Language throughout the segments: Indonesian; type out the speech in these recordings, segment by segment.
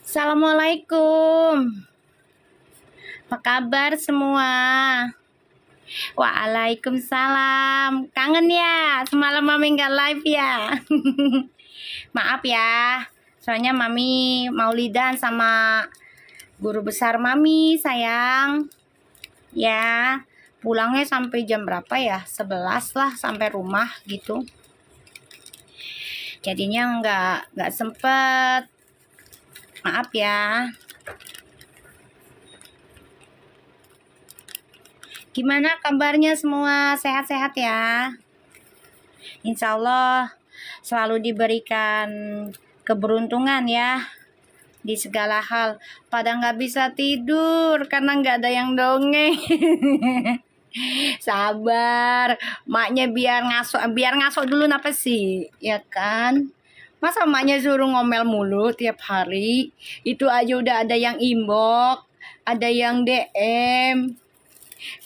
Assalamualaikum. Apa kabar semua? Waalaikumsalam. Kangen ya? Semalam Mami nggak live ya? Maaf ya. Soalnya Mami maulidan sama guru besar Mami, sayang. Ya, pulangnya sampai jam berapa ya? 11 lah sampai rumah gitu. Jadinya nggak sempet. Maaf ya. Gimana kabarnya semua? Sehat-sehat ya? Insya Allah selalu diberikan keberuntungan ya di segala hal. Pada nggak bisa tidur karena nggak ada yang dongeng. Sabar, maknya biar ngaso dulu apa sih, ya kan? Masa maknya suruh ngomel mulu tiap hari? Itu aja udah ada yang inbox, ada yang DM.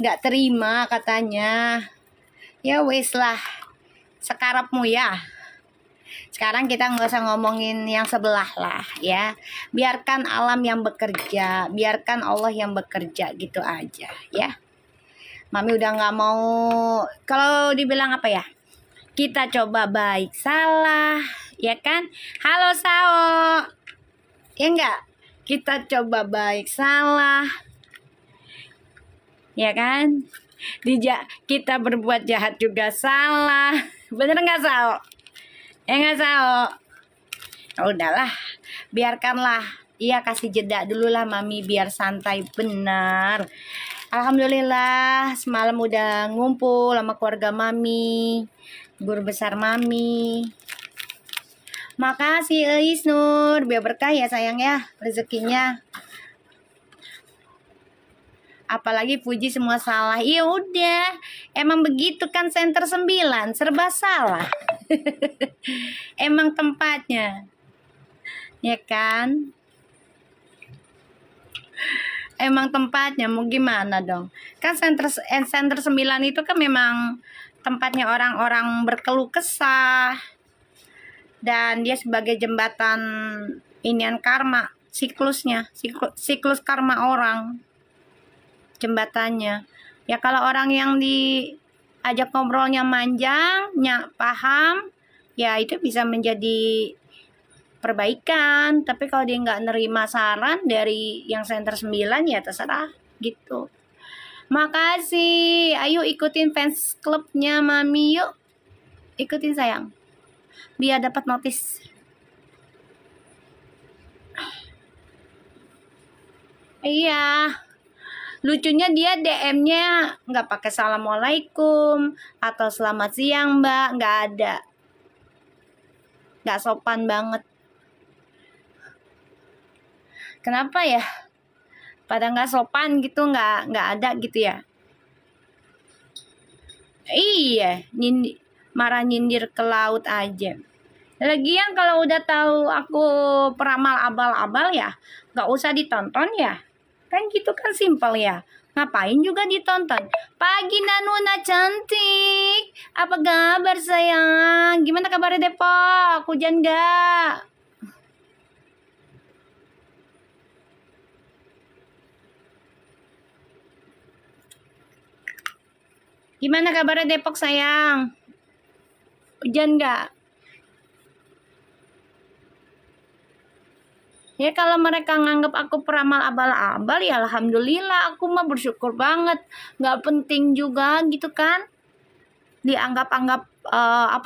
Nggak terima katanya. Ya wes lah, sekarapmu ya. Sekarang kita nggak usah ngomongin yang sebelah lah ya. Biarkan alam yang bekerja, biarkan Allah yang bekerja gitu aja ya. Mami udah nggak mau, kalau dibilang apa ya, kita coba baik salah ya kan. Halo Sao, ya enggak, kita coba baik salah ya kan. Kita berbuat jahat juga salah, bener nggak Sao? Ya nggak Sao? Udahlah, biarkanlah. Iya, kasih jeda dulu lah Mami biar santai benar. Alhamdulillah semalam udah ngumpul sama keluarga Mami, guru besar Mami. Makasih Isnur, biar berkah ya sayang ya rezekinya. Apalagi puji semua salah. Iya udah, emang begitu kan, senter 9 serba salah. Emang tempatnya, ya kan? Emang tempatnya, mau gimana dong? Kan senter 9 itu kan memang tempatnya orang-orang berkeluh kesah. Dan dia sebagai jembatan inian karma, siklusnya, siklus karma orang. Jembatannya. Ya kalau orang yang diajak ngobrolnya manjang, paham, ya itu bisa menjadi perbaikan. Tapi kalau dia nggak nerima saran dari yang center 9, ya terserah gitu. Makasih. Ayo ikutin fans clubnya Mami yuk. Ikutin sayang, biar dapat notis. Iya, lucunya dia DM-nya nggak pakai assalamualaikum atau selamat siang mbak, nggak ada. Nggak sopan banget. Kenapa ya? Pada nggak sopan gitu, nggak ada gitu ya. Iya, marah nyindir ke laut aja. Lagian kalau udah tahu aku peramal abal-abal ya nggak usah ditonton ya. Kan gitu kan, simpel ya. Ngapain juga ditonton? Pagi Nanuna cantik, apa kabar sayang? Gimana kabarnya Depok? Hujan gak? Gimana kabarnya Depok sayang? Hujan gak? Ya kalau mereka nganggap aku peramal abal-abal ya alhamdulillah, aku mah bersyukur banget. Nggak penting juga gitu kan, dianggap-anggap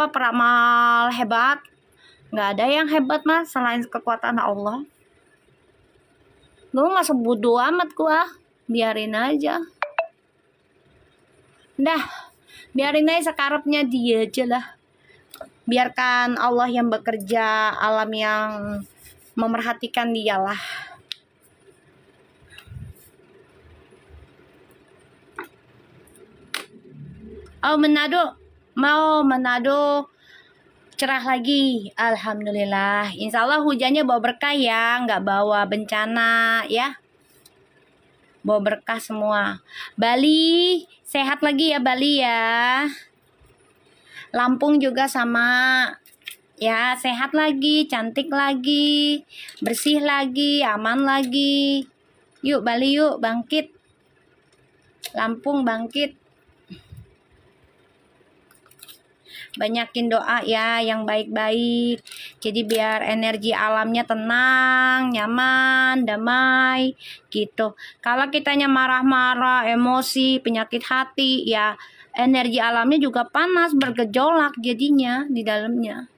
peramal hebat. Nggak ada yang hebat mah selain kekuatan Allah. Gue masuk bodo amat gua, biarin aja. Dah, biarin aja sekarapnya dia aja lah. Biarkan Allah yang bekerja, alam yang memerhatikan dialah. Oh Manado cerah lagi, alhamdulillah. Insya Allah hujannya bawa berkah ya, nggak bawa bencana ya, bawa berkah semua. Bali sehat lagi ya Bali ya. Lampung juga sama, Ya, sehat lagi, cantik lagi, bersih lagi, aman lagi. Yuk Bali yuk, bangkit. Lampung bangkit. Banyakin doa ya yang baik-baik. Jadi biar energi alamnya tenang, nyaman, damai gitu. Kalau kitanya marah-marah, emosi, penyakit hati, ya energi alamnya juga panas, bergejolak jadinya di dalamnya.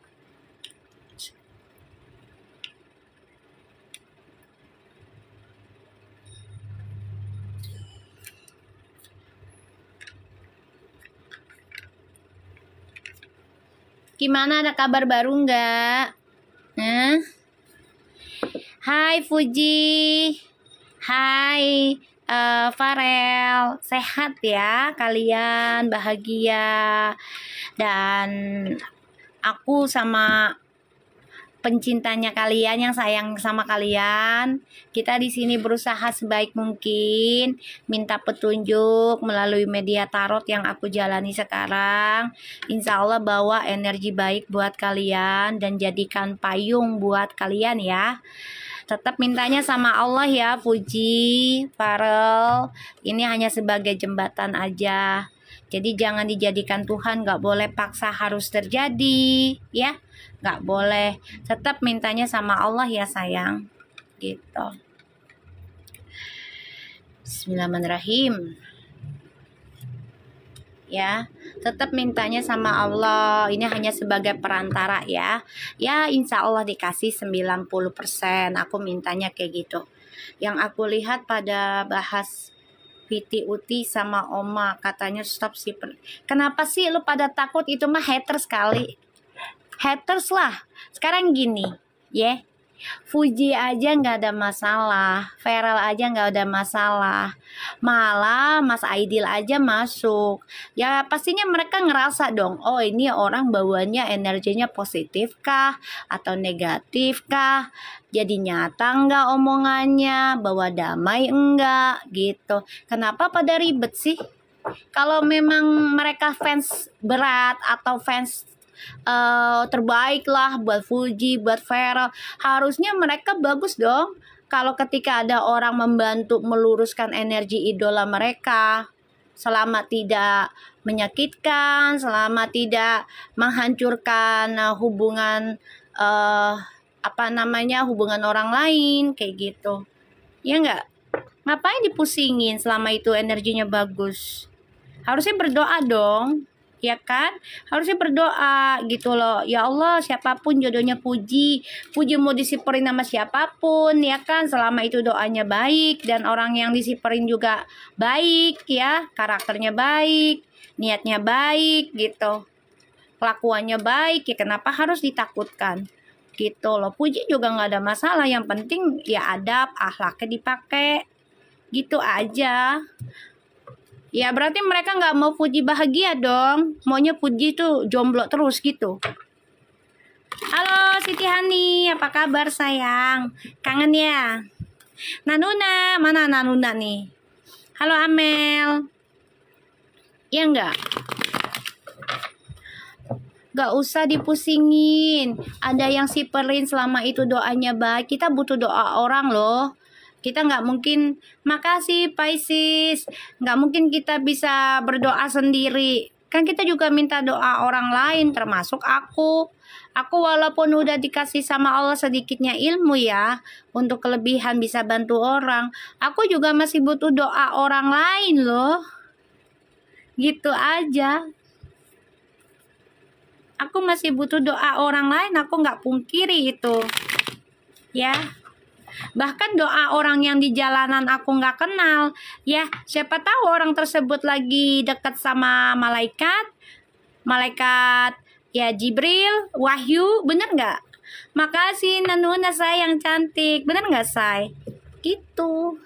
Gimana, ada kabar baru nggak? Nah, hai Fuji, hai Farel, sehat ya kalian, bahagia. Dan aku sama pencintanya kalian yang sayang sama kalian, kita di sini berusaha sebaik mungkin minta petunjuk melalui media tarot yang aku jalani sekarang. Insya Allah bawa energi baik buat kalian dan jadikan payung buat kalian ya. Tetap mintanya sama Allah ya Puji, Farel. Ini hanya sebagai jembatan aja. Jadi jangan dijadikan Tuhan, nggak boleh paksa harus terjadi, ya. Nggak boleh. Tetap mintanya sama Allah ya sayang. Gitu. Bismillahirrahmanirrahim. Ya, tetap mintanya sama Allah. Ini hanya sebagai perantara ya. Ya, insya Allah dikasih 90%. Aku mintanya kayak gitu. Yang aku lihat pada bahas Piti Uti sama Oma, katanya stop sih. Kenapa sih lu pada takut? Itu mah haters sekali. Haters lah. Sekarang gini, ya. Fuji aja nggak ada masalah, Feral aja nggak ada masalah, malah Mas Aidil aja masuk. Ya pastinya mereka ngerasa dong, oh ini orang bawaannya energinya positif kah atau negatif kah? Jadi nyata nggak omongannya, bahwa damai enggak gitu. Kenapa pada ribet sih? Kalau memang mereka fans berat atau fans terbaik lah buat Fuji, buat Feral, harusnya mereka bagus dong. Kalau ketika ada orang membantu meluruskan energi idola mereka, selama tidak menyakitkan, selama tidak menghancurkan hubungan hubungan orang lain kayak gitu, ya nggak? Ngapain dipusingin selama itu energinya bagus? Harusnya berdoa dong, ya kan? Harusnya berdoa gitu loh. Ya Allah, siapapun jodohnya Puji mau disiperin sama siapapun, ya kan? Selama itu doanya baik dan orang yang disiperin juga baik ya, karakternya baik, niatnya baik gitu, kelakuannya baik, ya kenapa harus ditakutkan? Gitu loh. Puji juga nggak ada masalah, yang penting ya adab, akhlaknya dipakai, gitu aja. Ya berarti mereka nggak mau Fuji bahagia dong. Maunya Fuji tuh jomblo terus gitu. Halo Siti Hani, apa kabar sayang? Kangen ya? Nanuna, mana Nanuna nih? Halo Amel. Ya enggak? Gak usah dipusingin. Ada yang siperin selama itu doanya baik. Kita butuh doa orang loh. Kita nggak mungkin, makasih Pisces, nggak mungkin kita bisa berdoa sendiri. Kan kita juga minta doa orang lain, termasuk aku. Aku walaupun udah dikasih sama Allah sedikitnya ilmu ya, untuk kelebihan bisa bantu orang, aku juga masih butuh doa orang lain loh. Gitu aja. Aku masih butuh doa orang lain, aku nggak pungkiri itu. Ya. Bahkan doa orang yang di jalanan aku nggak kenal, ya siapa tahu orang tersebut lagi dekat sama malaikat ya Jibril, Wahyu, bener nggak? Makasih Nanuna saya yang cantik, bener nggak say? Gitu.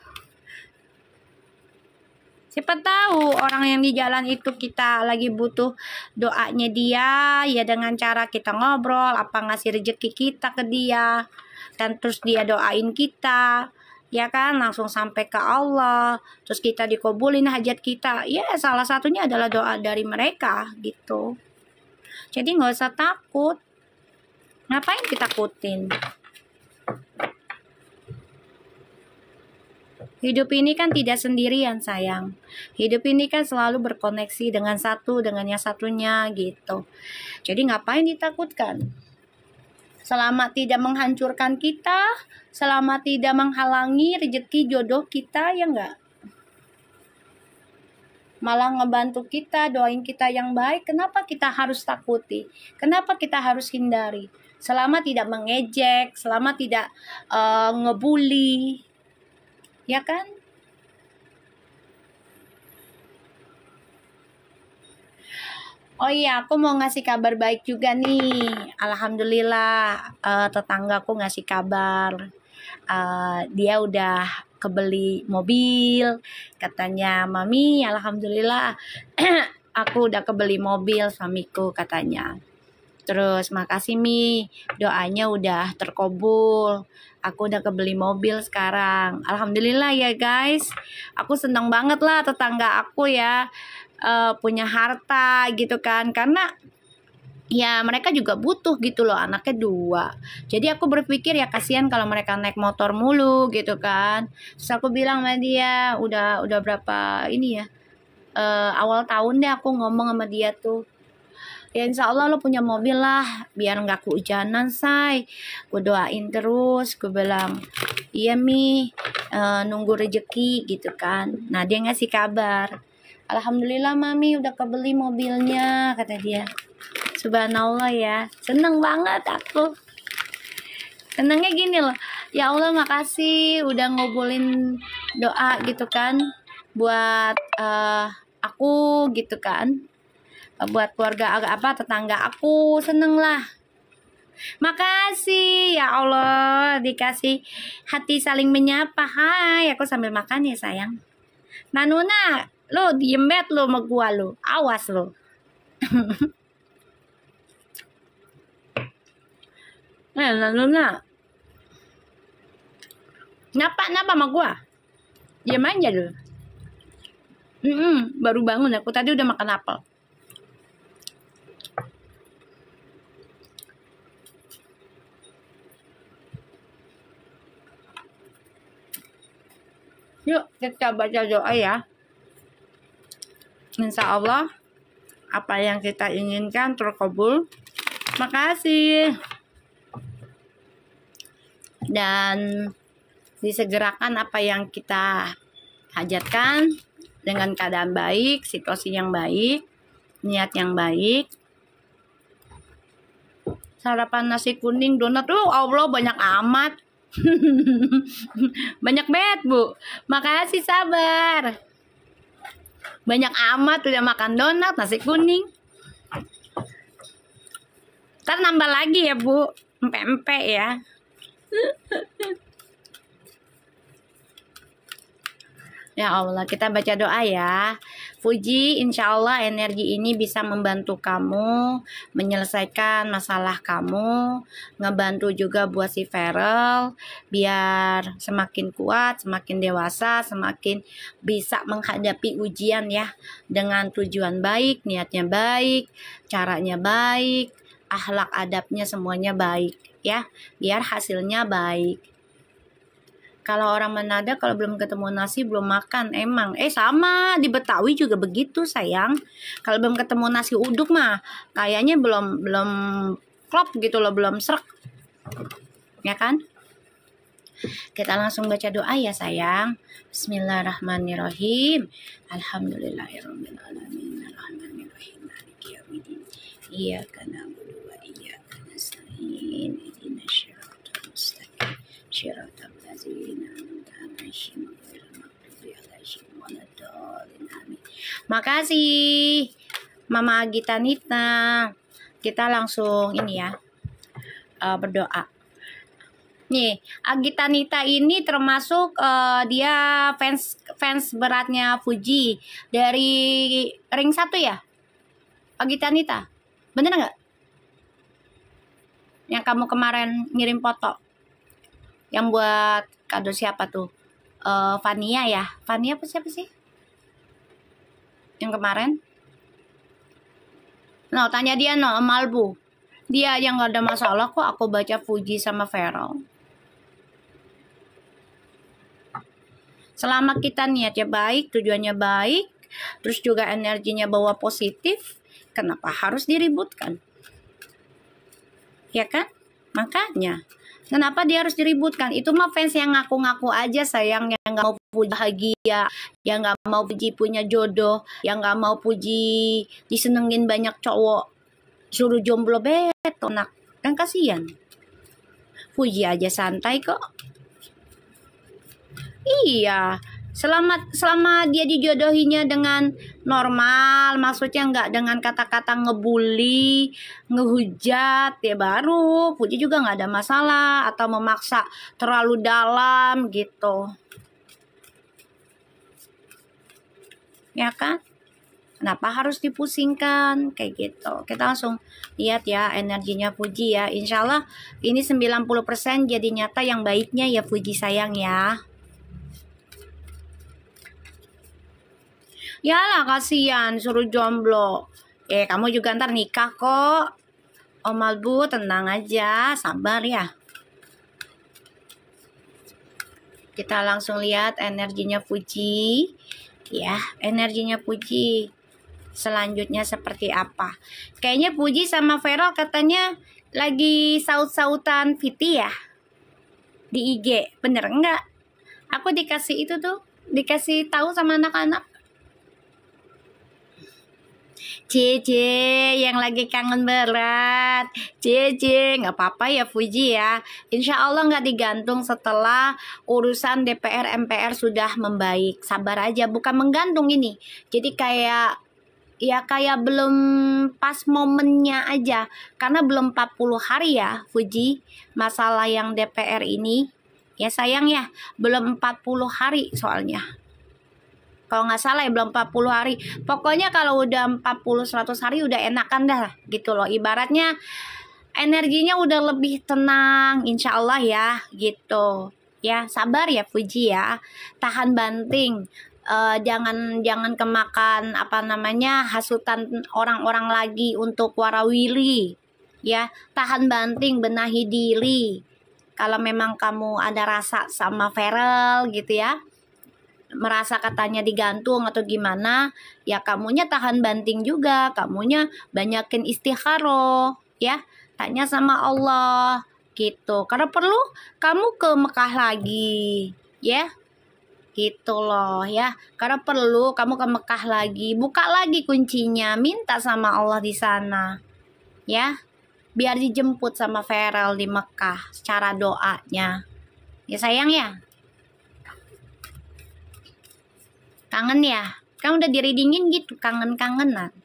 Siapa tahu orang yang di jalan itu kita lagi butuh doanya dia, ya dengan cara kita ngobrol, apa ngasih rezeki kita ke dia. Dan terus dia doain kita, ya kan, langsung sampai ke Allah, terus kita dikabulin hajat kita. Ya salah satunya adalah doa dari mereka gitu. Jadi nggak usah takut, Ngapain ditakutin? Hidup ini kan tidak sendirian, sayang. Hidup ini kan selalu berkoneksi dengan satu dengan yang satunya gitu. Jadi ngapain ditakutkan? Selama tidak menghancurkan kita, selama tidak menghalangi rezeki jodoh kita, ya enggak? Malah ngebantu kita, doain kita yang baik. Kenapa kita harus takuti? Kenapa kita harus hindari? Selama tidak mengejek, selama tidak ngebully, ya kan? Oh iya, aku mau ngasih kabar baik juga nih. Alhamdulillah, tetanggaku ngasih kabar. Dia udah kebeli mobil. Katanya, Mami, alhamdulillah, aku udah kebeli mobil suamiku katanya. Terus, makasih Mi, doanya udah terkabul. Aku udah kebeli mobil sekarang. Alhamdulillah ya guys. Aku seneng banget lah tetangga aku ya. Punya harta gitu kan, karena ya mereka juga butuh gitu loh, anaknya 2. Jadi aku berpikir ya kasihan kalau mereka naik motor mulu gitu kan. Terus aku bilang sama dia, udah berapa ini ya, awal tahun deh aku ngomong sama dia tuh, ya insya Allah lo punya mobil lah, biar nggak kehujanan say. Gue doain terus, gue bilang iya Mi, nunggu rezeki gitu kan. Nah dia ngasih kabar, alhamdulillah Mami udah kebeli mobilnya, kata dia. Subhanallah ya, seneng banget aku. Senengnya gini loh, ya Allah makasih udah ngobulin doa gitu kan, buat aku gitu kan, buat keluarga tetangga aku, seneng lah. Makasih ya Allah, dikasih hati saling menyapa. Hai, aku sambil makan ya sayang. Nanuna, lo diem bet lo sama gua lo, awas lo. Nanuna, napa sama gua? Diem aja lo. Baru bangun aku, tadi udah makan apel. Yuk kita baca doa ya. Insya Allah apa yang kita inginkan terkabul. Makasih. Dan disegerakan apa yang kita hajatkan dengan keadaan baik, situasi yang baik, niat yang baik. Sarapan nasi kuning, donat, Allah banyak amat. Banyak banget Bu, makasih sabar. Banyak amat udah makan donat, nasi kuning. Ntar nambah lagi ya Bu, empe-empe ya. Ya Allah, kita baca doa ya. Puji, insya Allah energi ini bisa membantu kamu menyelesaikan masalah kamu, ngebantu juga buat si Feral biar semakin kuat, semakin dewasa, semakin bisa menghadapi ujian ya, dengan tujuan baik, niatnya baik, caranya baik, akhlak adabnya semuanya baik ya, biar hasilnya baik. Kalau orang Manado kalau belum ketemu nasi belum makan emang. Sama di Betawi juga begitu sayang. Kalau belum ketemu nasi uduk mah kayaknya belum klop gitu loh, belum srek. Ya kan? Kita langsung baca doa ya sayang. Bismillahirrahmanirrahim. Alhamdulillahirabbil alamin. Arrahmanirrahim. Maliki yaumiddin. Iyyaka na'budu wa iyyaka nasta'in. Ihdinas siratal mustaqim. Siratal Makasih Mama Gitanita. Kita langsung ini ya, berdoa. Nih, Agitanita ini termasuk dia fans beratnya Fuji dari ring 1 ya. Agitanita, bener nggak? Yang kamu kemarin ngirim foto, yang buat kado siapa tuh? Vania ya? Vania apa siapa sih? Yang kemarin? No, tanya dia no, Malbu. Dia yang nggak ada masalah kok aku baca Fuji sama Feral. Selama kita niatnya baik, tujuannya baik, terus juga energinya bawa positif, kenapa harus diributkan? Ya kan? Makanya, kenapa dia harus diributkan? Itu mah fans yang ngaku-ngaku aja sayang, yang nggak mau Puji bahagia, yang nggak mau Puji punya jodoh, yang nggak mau Puji disenengin banyak cowok, suruh jomblo betonak, kan kasihan. Puji aja santai kok. Iya, selama dia dijodohinya dengan normal, maksudnya nggak dengan kata-kata ngebully, ngehujat, ya baru Puji juga nggak ada masalah, atau memaksa terlalu dalam gitu. Ya kan? Kenapa harus dipusingkan kayak gitu? Kita langsung lihat ya energinya Puji ya. Insya Allah ini 90% jadi nyata yang baiknya ya Puji sayang ya. Yalah kasihan suruh jomblo. Kamu juga ntar nikah kok. Om Albu tenang aja, sabar ya. Kita langsung lihat energinya Puji. Ya, energinya Puji selanjutnya seperti apa. Kayaknya Puji sama Feral katanya lagi saut-sautan Viti ya di IG. Bener enggak? Aku dikasih itu tuh, dikasih tahu sama anak-anak. Cici yang lagi kangen berat. Cici nggak apa-apa ya Puji ya. Insya Allah nggak digantung setelah urusan DPR MPR sudah membaik. Sabar aja, bukan menggantung ini. Jadi kayak belum pas momennya aja. Karena belum 40 hari ya Puji masalah yang DPR ini. Ya sayang ya, belum 40 hari soalnya. Kalau nggak salah ya belum 40 hari. Pokoknya kalau udah 40-100 hari udah enakan dah gitu loh. Ibaratnya energinya udah lebih tenang insya Allah ya gitu. Ya sabar ya Puji ya. Tahan banting. Jangan kemakan hasutan orang-orang lagi untuk warawiri. Ya, tahan banting, benahi diri. Kalau memang kamu ada rasa sama Feral gitu ya, merasa katanya digantung atau gimana, ya kamunya tahan banting juga, kamunya banyakin istikharah ya, tanya sama Allah gitu. Karena perlu kamu ke Mekah lagi ya, gitu loh ya. Karena perlu kamu ke Mekah lagi, buka lagi kuncinya, minta sama Allah di sana ya, biar dijemput sama Feral di Mekah secara doanya ya sayang ya. Kangen ya? Kan udah diridingin gitu, kangen-kangenan.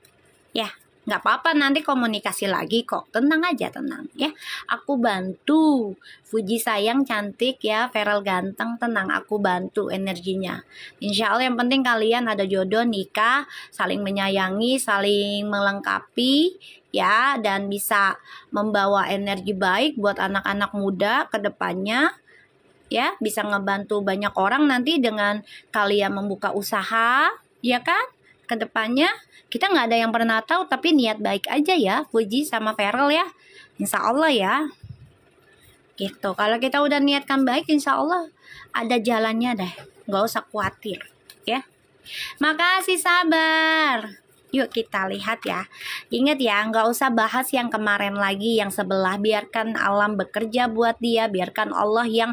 Ya, nggak apa-apa nanti komunikasi lagi kok. Tenang aja, tenang ya. Aku bantu. Puji sayang cantik ya, Feral ganteng, tenang. Aku bantu energinya. Insya Allah yang penting kalian ada jodoh, nikah, saling menyayangi, saling melengkapi ya, dan bisa membawa energi baik buat anak-anak muda ke depannya. Ya, bisa ngebantu banyak orang nanti dengan kalian membuka usaha, ya kan? Kedepannya kita nggak ada yang pernah tahu, tapi niat baik aja ya, Puji sama Feral ya. Insya Allah ya. Gitu. Kalau kita udah niatkan baik, insya Allah ada jalannya deh. Nggak usah khawatir, ya. Makasih sabar. Yuk kita lihat ya. Ingat ya, nggak usah bahas yang kemarin lagi, yang sebelah. Biarkan alam bekerja buat dia. Biarkan Allah yang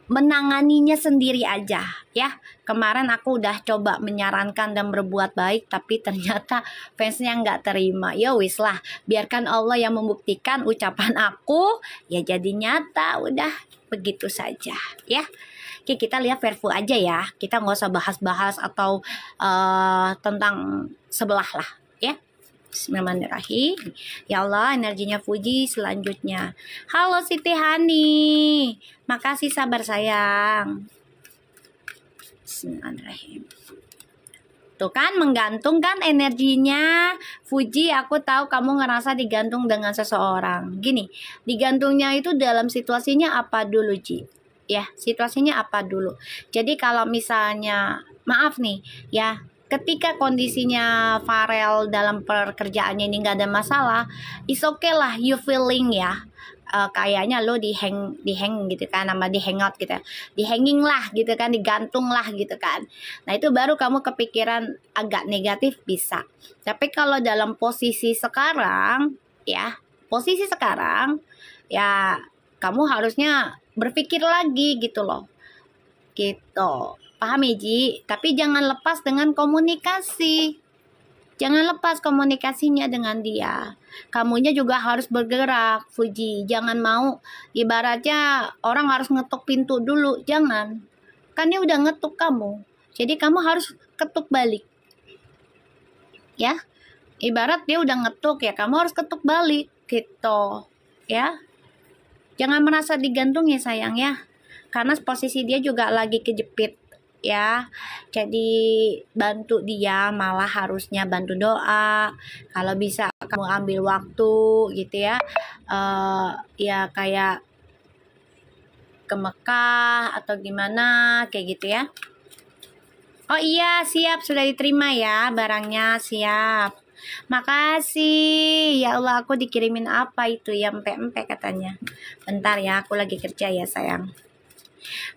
menanganinya sendiri aja ya. Kemarin aku udah coba menyarankan dan berbuat baik, tapi ternyata fansnya nggak terima. Ya wis lah, biarkan Allah yang membuktikan ucapan aku ya jadi nyata. Udah begitu saja ya. Oke, kita lihat Verfu aja ya. Kita nggak usah bahas-bahas atau tentang sebelah lah ya. Bismillahirrahmanirrahim. Ya Allah, energinya Puji selanjutnya. Halo Siti Hani. Makasih sabar sayang. Bismillahirrahmanirrahim. Tuh kan menggantung kan energinya. Puji, aku tahu kamu ngerasa digantung dengan seseorang. Gini, digantungnya itu dalam situasinya apa dulu, Ji? Ya, situasinya apa dulu. Jadi kalau misalnya, maaf nih, ya, ketika kondisinya Farel dalam pekerjaannya ini nggak ada masalah, is okay lah you feeling ya. Kayaknya lo dihang gitu kan, sama di hangout gitu, dihanging lah gitu kan, digantung lah gitu kan. Nah itu baru kamu kepikiran agak negatif bisa. Tapi kalau dalam posisi sekarang ya, ya kamu harusnya berpikir lagi gitu loh, gitu. Paham ya Ji? Tapi jangan lepas dengan komunikasi. Jangan lepas komunikasinya dengan dia. Kamunya juga harus bergerak, Fuji. Jangan mau ibaratnya orang harus ngetuk pintu dulu. Jangan. Kan dia udah ngetuk kamu. Jadi kamu harus ketuk balik. Ya. Ibarat dia udah ngetuk ya, kamu harus ketuk balik gitu. Ya. Jangan merasa digantung ya sayang ya. Karena posisi dia juga lagi kejepit. Ya, jadi bantu dia, malah harusnya bantu doa. Kalau bisa kamu ambil waktu gitu ya, ya kayak ke Mekah atau gimana kayak gitu ya. Oh iya, siap, sudah diterima ya barangnya, siap. Makasih ya Allah, aku dikirimin apa itu ya, empe-empe katanya. Bentar ya, aku lagi kerja ya sayang.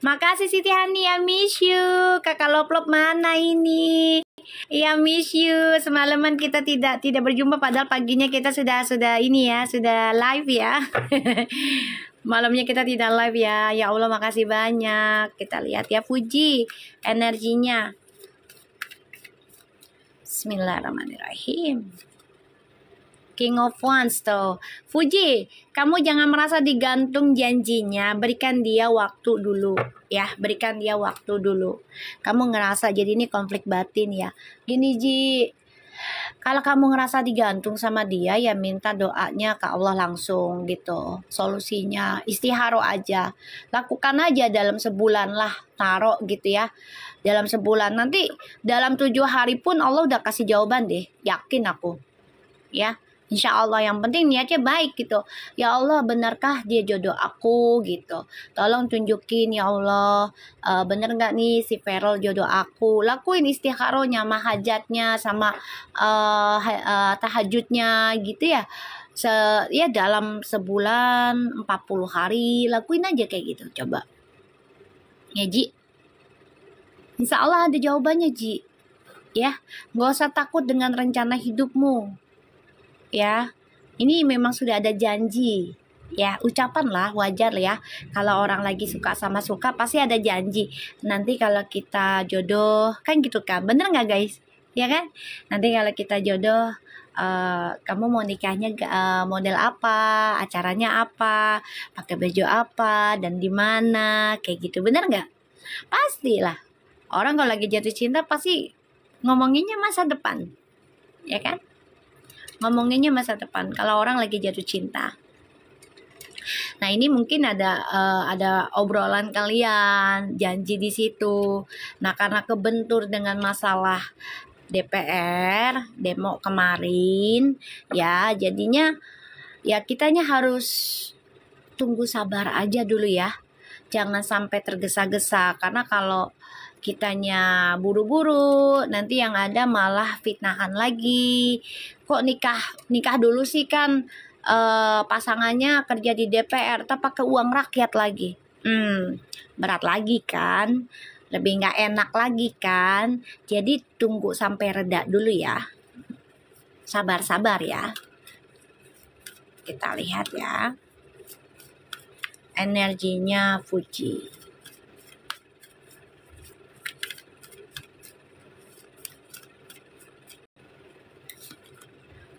Makasih Siti Hani, ya miss you. Kakak Loplop mana ini? Ya miss you. Semalaman kita tidak berjumpa, padahal paginya kita sudah ini ya, sudah live ya. Malamnya kita tidak live ya. Ya Allah, makasih banyak. Kita lihat ya Fuji energinya. Bismillahirrahmanirrahim. King of Wands tuh. Fuji, kamu jangan merasa digantung janjinya. Berikan dia waktu dulu. Ya, berikan dia waktu dulu. Kamu ngerasa jadi ini konflik batin ya. Gini Ji, kalau kamu ngerasa digantung sama dia ya minta doanya ke Allah langsung gitu. Solusinya istiharo aja. Lakukan aja dalam sebulan lah. Taruh gitu ya. Dalam sebulan. Nanti dalam 7 hari pun Allah udah kasih jawaban deh. Yakin aku. Ya. Insya Allah, yang penting niatnya baik gitu. Ya Allah, benarkah dia jodoh aku gitu. Tolong tunjukin ya Allah, bener nggak nih si Ferel jodoh aku. Lakuin istikharonya, mahajatnya sama tahajudnya gitu ya. Ya dalam sebulan 40 hari lakuin aja kayak gitu. Coba ya Ji, Insya Allah ada jawabannya Ji. Ya, nggak usah takut dengan rencana hidupmu. Ya, ini memang sudah ada janji. Ya, ucapan lah, wajar ya. Kalau orang lagi suka sama suka pasti ada janji. Nanti kalau kita jodoh, kan gitu kan? Bener nggak guys? Ya kan? Nanti kalau kita jodoh, kamu mau nikahnya model apa, acaranya apa, pakai baju apa, dan di mana, kayak gitu. Bener nggak? Pastilah. Orang kalau lagi jatuh cinta pasti ngomonginnya masa depan, ya kan? Ngomonginnya masa depan kalau orang lagi jatuh cinta. Nah ini mungkin ada obrolan kalian, janji di situ. Nah karena kebentur dengan masalah DPR demo kemarin, ya jadinya ya kitanya harus tunggu sabar aja dulu ya. Jangan sampai tergesa-gesa, karena kalau kitanya buru-buru nanti yang ada malah fitnahan lagi. Kok nikah dulu sih, kan pasangannya kerja di DPR tapi pakai uang rakyat lagi. Berat lagi kan, lebih nggak enak lagi kan. Jadi tunggu sampai reda dulu ya, sabar-sabar ya. Kita lihat ya energinya Fuji.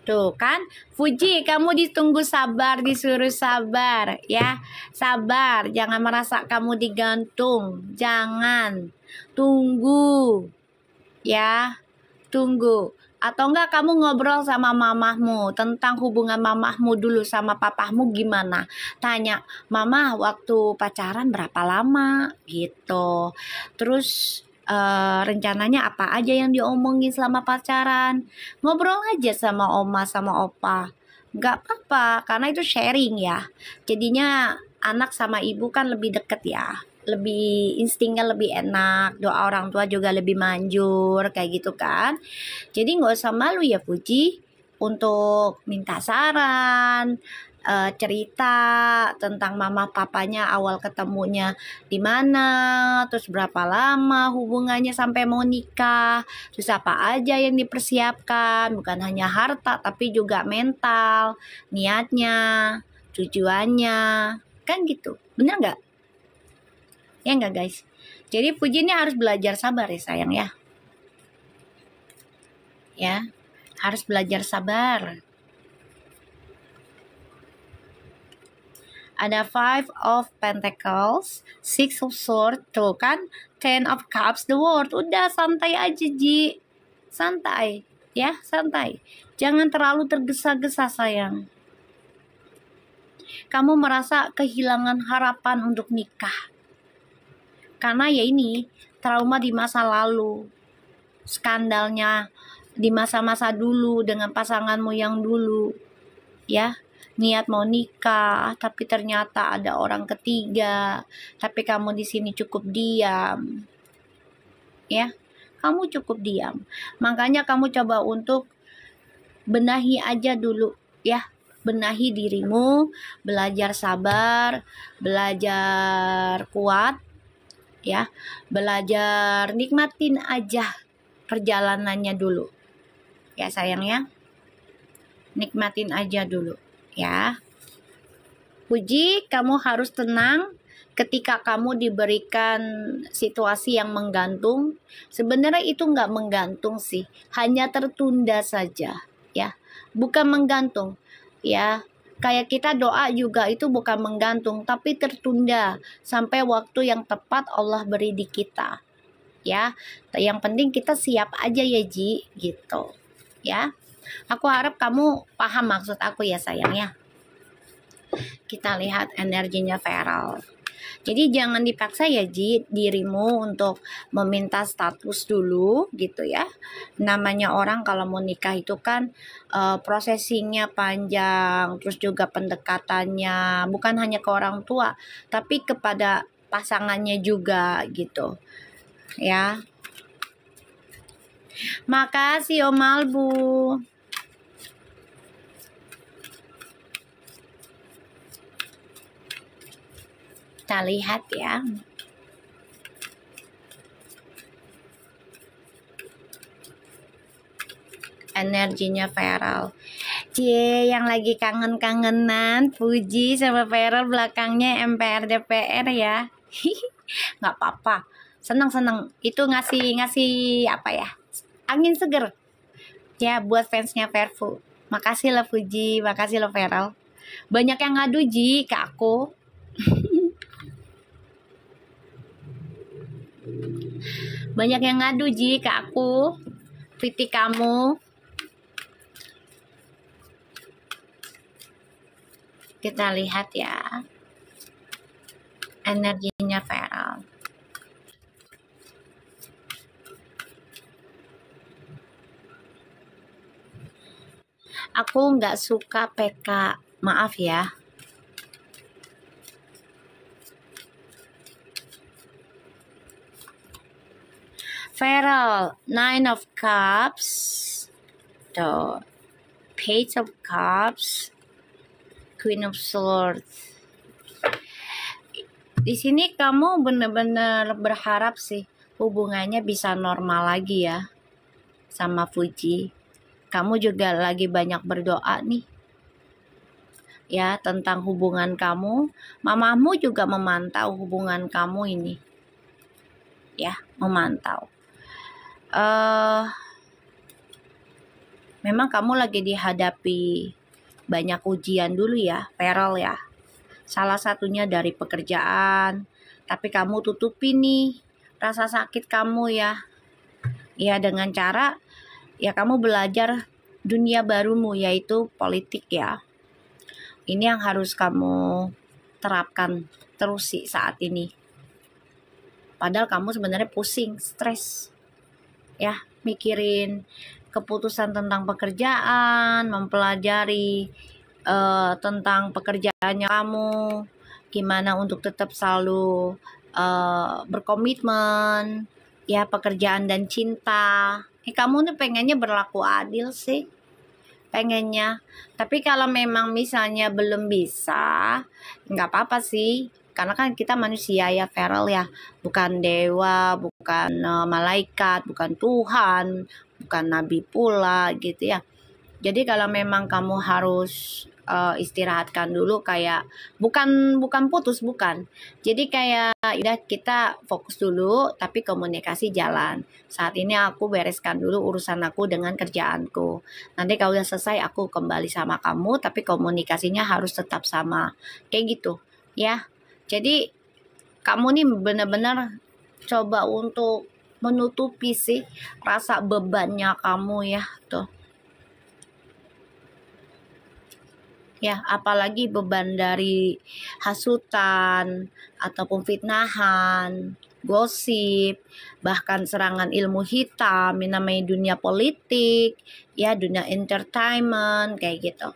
Tuh kan, Fuji, kamu ditunggu sabar, disuruh sabar ya. Sabar, jangan merasa kamu digantung. Jangan. Tunggu. Ya. Tunggu. Atau enggak kamu ngobrol sama mamahmu tentang hubungan mamahmu dulu sama papahmu gimana. Tanya, "Mama waktu pacaran berapa lama?" gitu. Terus rencananya apa aja yang diomongin selama pacaran. Ngobrol aja sama oma sama opa. Gak apa-apa, karena itu sharing ya. Jadinya anak sama ibu kan lebih deket ya. lebih instingnya lebih enak, doa orang tua juga lebih manjur kayak gitu kan. Jadi nggak usah malu ya Puji untuk minta saran, cerita tentang mama papanya awal ketemunya di mana, terus berapa lama hubungannya sampai mau nikah, terus apa aja yang dipersiapkan, bukan hanya harta tapi juga mental, niatnya, tujuannya, kan gitu. Bener nggak? Ya nggak guys? Jadi Puji ini harus belajar sabar ya sayang ya. Ya, harus belajar sabar. Ada Five of Pentacles, Six of Swords, tuh kan, Ten of Cups, the World. Udah santai aja Ji, santai ya, santai. Jangan terlalu tergesa-gesa sayang. Kamu merasa kehilangan harapan untuk nikah. Karena ya ini, trauma di masa lalu. Skandalnya di masa-masa dulu dengan pasanganmu yang dulu. Ya, niat mau nikah, tapi ternyata ada orang ketiga. Tapi kamu di sini cukup diam. Ya, kamu cukup diam. Makanya kamu coba untuk benahi aja dulu ya. Benahi dirimu, belajar sabar, belajar kuat, ya, belajar nikmatin aja perjalanannya dulu, ya sayang ya, nikmatin aja dulu, ya. Puji, kamu harus tenang ketika kamu diberikan situasi yang menggantung. Sebenarnya itu nggak menggantung sih, hanya tertunda saja, ya, bukan menggantung. Ya, kayak kita doa juga itu bukan menggantung tapi tertunda sampai waktu yang tepat Allah beri di kita. Ya, yang penting kita siap aja ya Ji, gitu. Ya, aku harap kamu paham maksud aku ya sayang ya. Kita lihat energinya Feral. Jadi jangan dipaksa ya Ji dirimu untuk meminta status dulu gitu ya. Namanya orang kalau mau nikah itu kan prosesinya panjang, terus juga pendekatannya bukan hanya ke orang tua, tapi kepada pasangannya juga gitu. Ya. Makasih Om Albu. Kita lihat ya. Energinya Feral. Cie, yang lagi kangen-kangenan Puji sama Feral belakangnya MPR DPR ya. Nggak apa-apa. Senang-senang. Itu ngasih apa ya? Angin seger. Ya, buat fansnya Verfu. Makasih lah Puji, makasih lah Feral. Banyak yang ngadu Ji ke aku. Banyak yang ngadu Ji ke aku. Kritik kamu. Kita lihat ya. Energinya Feral. Aku nggak suka PK. Maaf ya. Feral, Nine of Cups, the Page of Cups, Queen of Swords. Di sini kamu bener-bener berharap sih hubungannya bisa normal lagi ya sama Fuji. Kamu juga lagi banyak berdoa nih ya tentang hubungan kamu. Mamamu juga memantau hubungan kamu ini ya, memantau. Memang kamu lagi dihadapi banyak ujian dulu ya, Feral ya. Salah satunya dari pekerjaan, tapi kamu tutupi nih rasa sakit kamu ya. Ya dengan cara ya kamu belajar dunia barumu yaitu politik ya. Ini yang harus kamu terapkan terus sih saat ini. Padahal kamu sebenarnya pusing, stres. Ya, mikirin keputusan tentang pekerjaan, mempelajari tentang pekerjaannya kamu, gimana untuk tetap selalu berkomitmen, ya pekerjaan dan cinta. Kamu nih pengennya berlaku adil sih, pengennya. Tapi kalau memang misalnya belum bisa, nggak apa-apa sih. Karena kan kita manusia ya, Feral ya, bukan dewa, bukan malaikat, bukan Tuhan, bukan nabi pula gitu ya. Jadi kalau memang kamu harus istirahatkan dulu, kayak bukan putus, bukan. Jadi kayak udah, kita fokus dulu tapi komunikasi jalan. Saat ini aku bereskan dulu urusan aku dengan kerjaanku. Nanti kalau udah selesai aku kembali sama kamu, tapi komunikasinya harus tetap sama. Kayak gitu ya. Jadi kamu nih benar-benar coba untuk menutupi sih rasa bebannya kamu ya tuh. Ya, apalagi beban dari hasutan ataupun fitnahan, gosip, bahkan serangan ilmu hitam, yang namanya dunia politik, ya dunia entertainment kayak gitu.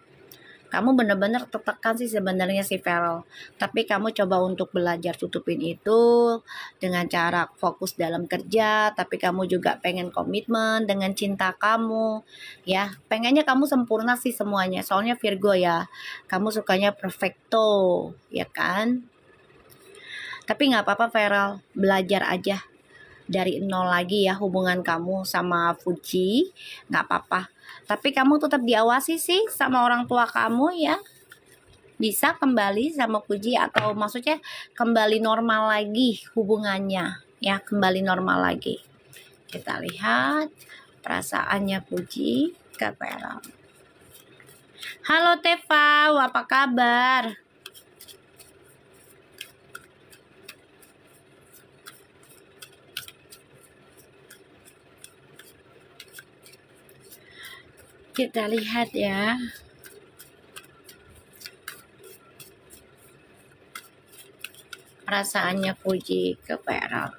Kamu benar-benar tertekan sih sebenarnya si Feral. Tapi kamu coba untuk belajar tutupin itu dengan cara fokus dalam kerja, tapi kamu juga pengen komitmen dengan cinta kamu. Ya, pengennya kamu sempurna sih semuanya. Soalnya Virgo ya, kamu sukanya perfecto, ya kan? Tapi nggak apa-apa Feral, belajar aja dari nol lagi ya hubungan kamu sama Fuji, nggak apa-apa. Tapi kamu tetap diawasi sih sama orang tua kamu ya. Bisa kembali sama Fuji, atau maksudnya kembali normal lagi hubungannya ya, kembali normal lagi. Kita lihat perasaannya Fuji ke Feral. Halo Teva, apa kabar? Kita lihat ya. Perasaannya Fuji ke Feral.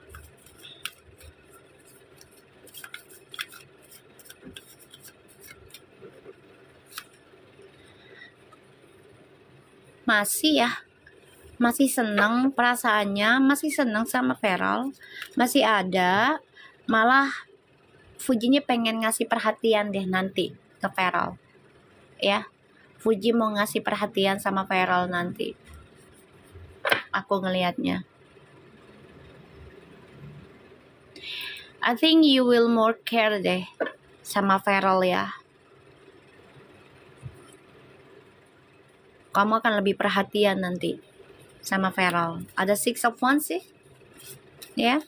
Masih ya, masih seneng perasaannya, masih seneng sama Feral, masih ada. Malah Fujinya pengen ngasih perhatian deh nanti ke Feral ya. Fuji mau ngasih perhatian sama Feral nanti, aku ngelihatnya. I think you will more care deh sama Feral ya. Kamu akan lebih perhatian nanti sama Feral. Ada Six of Wands sih ya,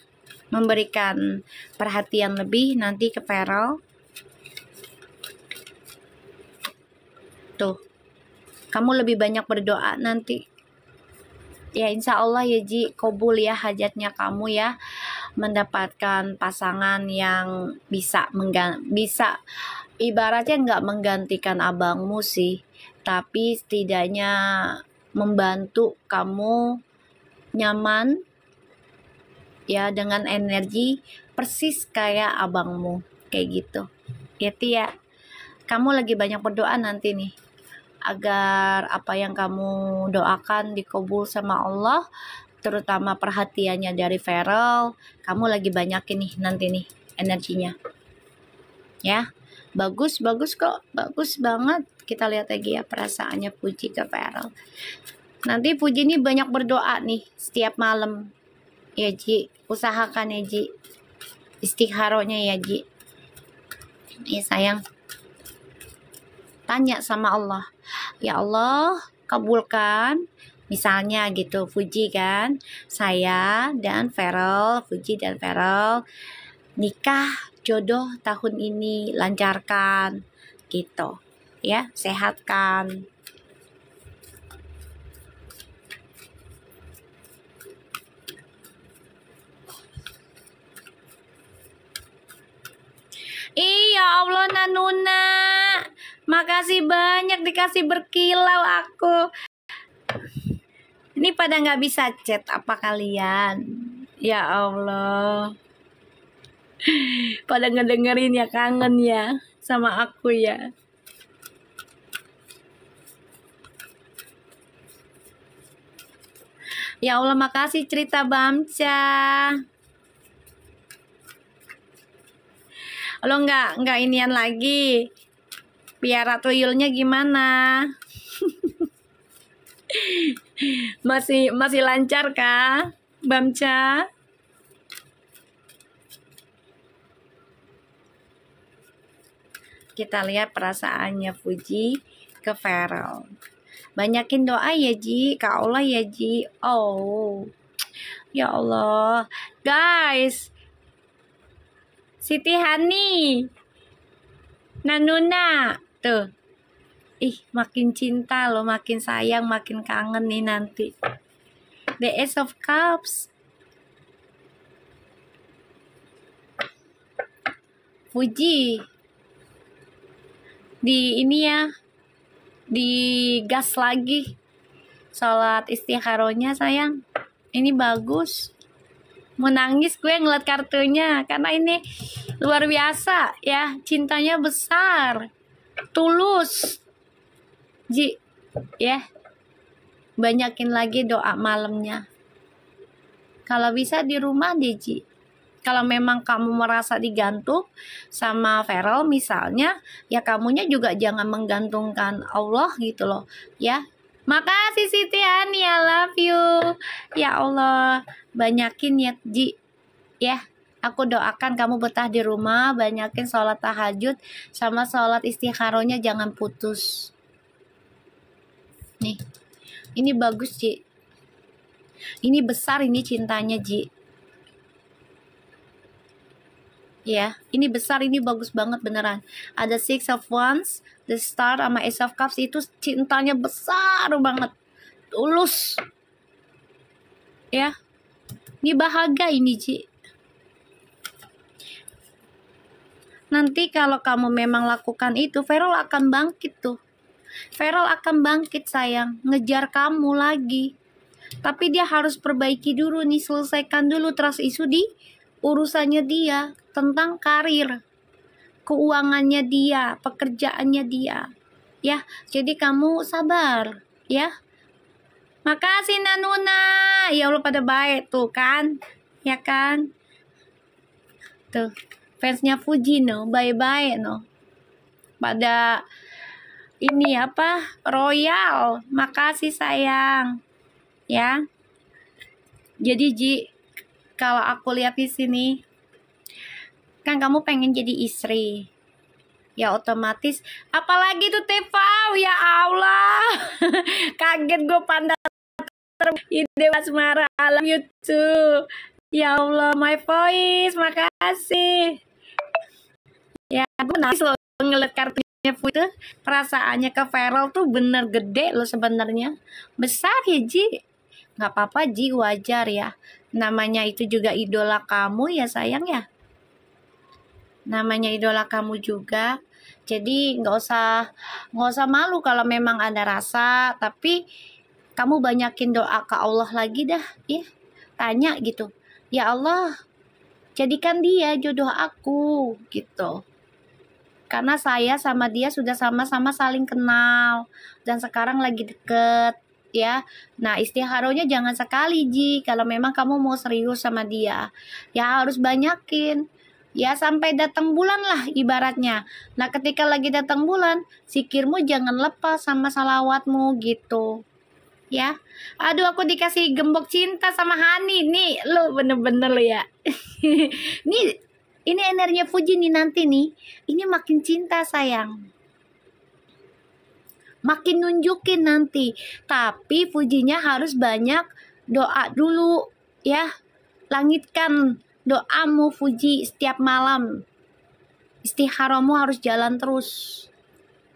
memberikan perhatian lebih nanti ke Feral. Tuh, kamu lebih banyak berdoa nanti ya, insya Allah ya Ji, kabul ya hajatnya kamu ya, mendapatkan pasangan yang bisa ibaratnya nggak menggantikan abangmu sih, tapi setidaknya membantu kamu nyaman ya, dengan energi persis kayak abangmu kayak gitu ya Tia. Kamu lagi banyak berdoa nanti nih, agar apa yang kamu doakan dikabul sama Allah, terutama perhatiannya dari Feral. Kamu lagi banyakin nih nanti nih energinya ya. Bagus kok, bagus banget. Kita lihat lagi ya perasaannya Fuji ke Feral. Nanti Fuji ini banyak berdoa nih setiap malam ya Ji, usahakan ya Ji, istikharahnya ya Ji ya sayang. Tanya sama Allah, ya Allah kabulkan, misalnya gitu Fuji kan, saya dan Feral, Fuji dan Feral nikah jodoh tahun ini, lancarkan gitu ya, sehatkan. Iya Allah Nanuna, makasih banyak dikasih berkilau aku. Ini pada nggak bisa chat apa kalian? Ya Allah, pada ngedengerin ya, kangen ya sama aku ya. Ya Allah, makasih cerita Bamca. Lo nggak inian lagi. Piara tuyulnya gimana? Masih lancar kah, Bamca? Kita lihat perasaannya Fuji ke Feral. Banyakin doa ya Ji, Kak Allah ya Ji. Oh, ya Allah, guys. Siti Hani, Nanuna, tuh. Ih, makin cinta loh, makin sayang, makin kangen nih nanti. The Ace of Cups. Fuji. Di ini ya, di gas lagi. Sholat istikharonya sayang. Ini bagus. Mau nangis gue ngeliat kartunya. Karena ini luar biasa ya. Cintanya besar. Tulus. Ji, ya. Banyakin lagi doa malamnya. Kalau bisa di rumah deh Ji. Kalau memang kamu merasa digantung sama Feral misalnya, ya kamunya juga jangan menggantungkan Allah gitu loh, ya. Makasih Siti Hani, I love you. Ya Allah, banyakin ya Ji, ya. Aku doakan kamu betah di rumah, banyakin sholat tahajud sama sholat istikharonya jangan putus. Nih, ini bagus Ji. Ini besar ini cintanya Ji. Ya, ini besar, ini bagus banget beneran. Ada Six of Wands, The Star sama Ace of Cups itu cintanya besar banget. Tulus. Ya. Ini bahagia ini, Ci. Nanti kalau kamu memang lakukan itu, Feral akan bangkit tuh. Feral akan bangkit sayang, ngejar kamu lagi. Tapi dia harus perbaiki dulu nih, selesaikan dulu trust issue di urusannya dia tentang karir, keuangannya dia, pekerjaannya dia. Ya, jadi kamu sabar, ya. Makasih Nanuna. Ya Allah pada baik tuh kan. Ya kan? Tuh, fansnya Fuji no, bye-bye no. Pada ini apa? Royal. Makasih sayang. Ya. Jadi Ji, kalau aku lihat di sini, kan kamu pengen jadi istri, ya otomatis. Apalagi tuh Tefau, ya Allah, kaget gue pandang ide asmara alam YouTube. Ya Allah, my voice, makasih. Ya, gue nangis loh ngeliat kartunya itu. Perasaannya ke Feral tuh bener gede loh sebenarnya, besar ya Ji. Nggak apa-apa Ji, wajar ya. Namanya itu juga idola kamu ya sayang ya. Namanya idola kamu juga. Jadi nggak usah malu kalau memang ada rasa. Tapi kamu banyakin doa ke Allah lagi dah. Ya, tanya gitu. Ya Allah, jadikan dia jodoh aku gitu. Karena saya sama dia sudah sama-sama saling kenal. Dan sekarang lagi deket. Ya, nah istikharonya jangan sekali Ji. Kalau memang kamu mau serius sama dia, ya harus banyakin. Ya sampai datang bulan lah ibaratnya. Nah ketika lagi datang bulan, zikirmu jangan lepas sama salawatmu gitu. Ya, aduh aku dikasih gembok cinta sama Hani nih, lo bener-bener lo ya. ini energinya Fuji nih nanti nih, ini makin cinta sayang. Makin nunjukin nanti. Tapi Fujinya harus banyak doa dulu ya. Langitkan doamu Fuji setiap malam. Istikharomu harus jalan terus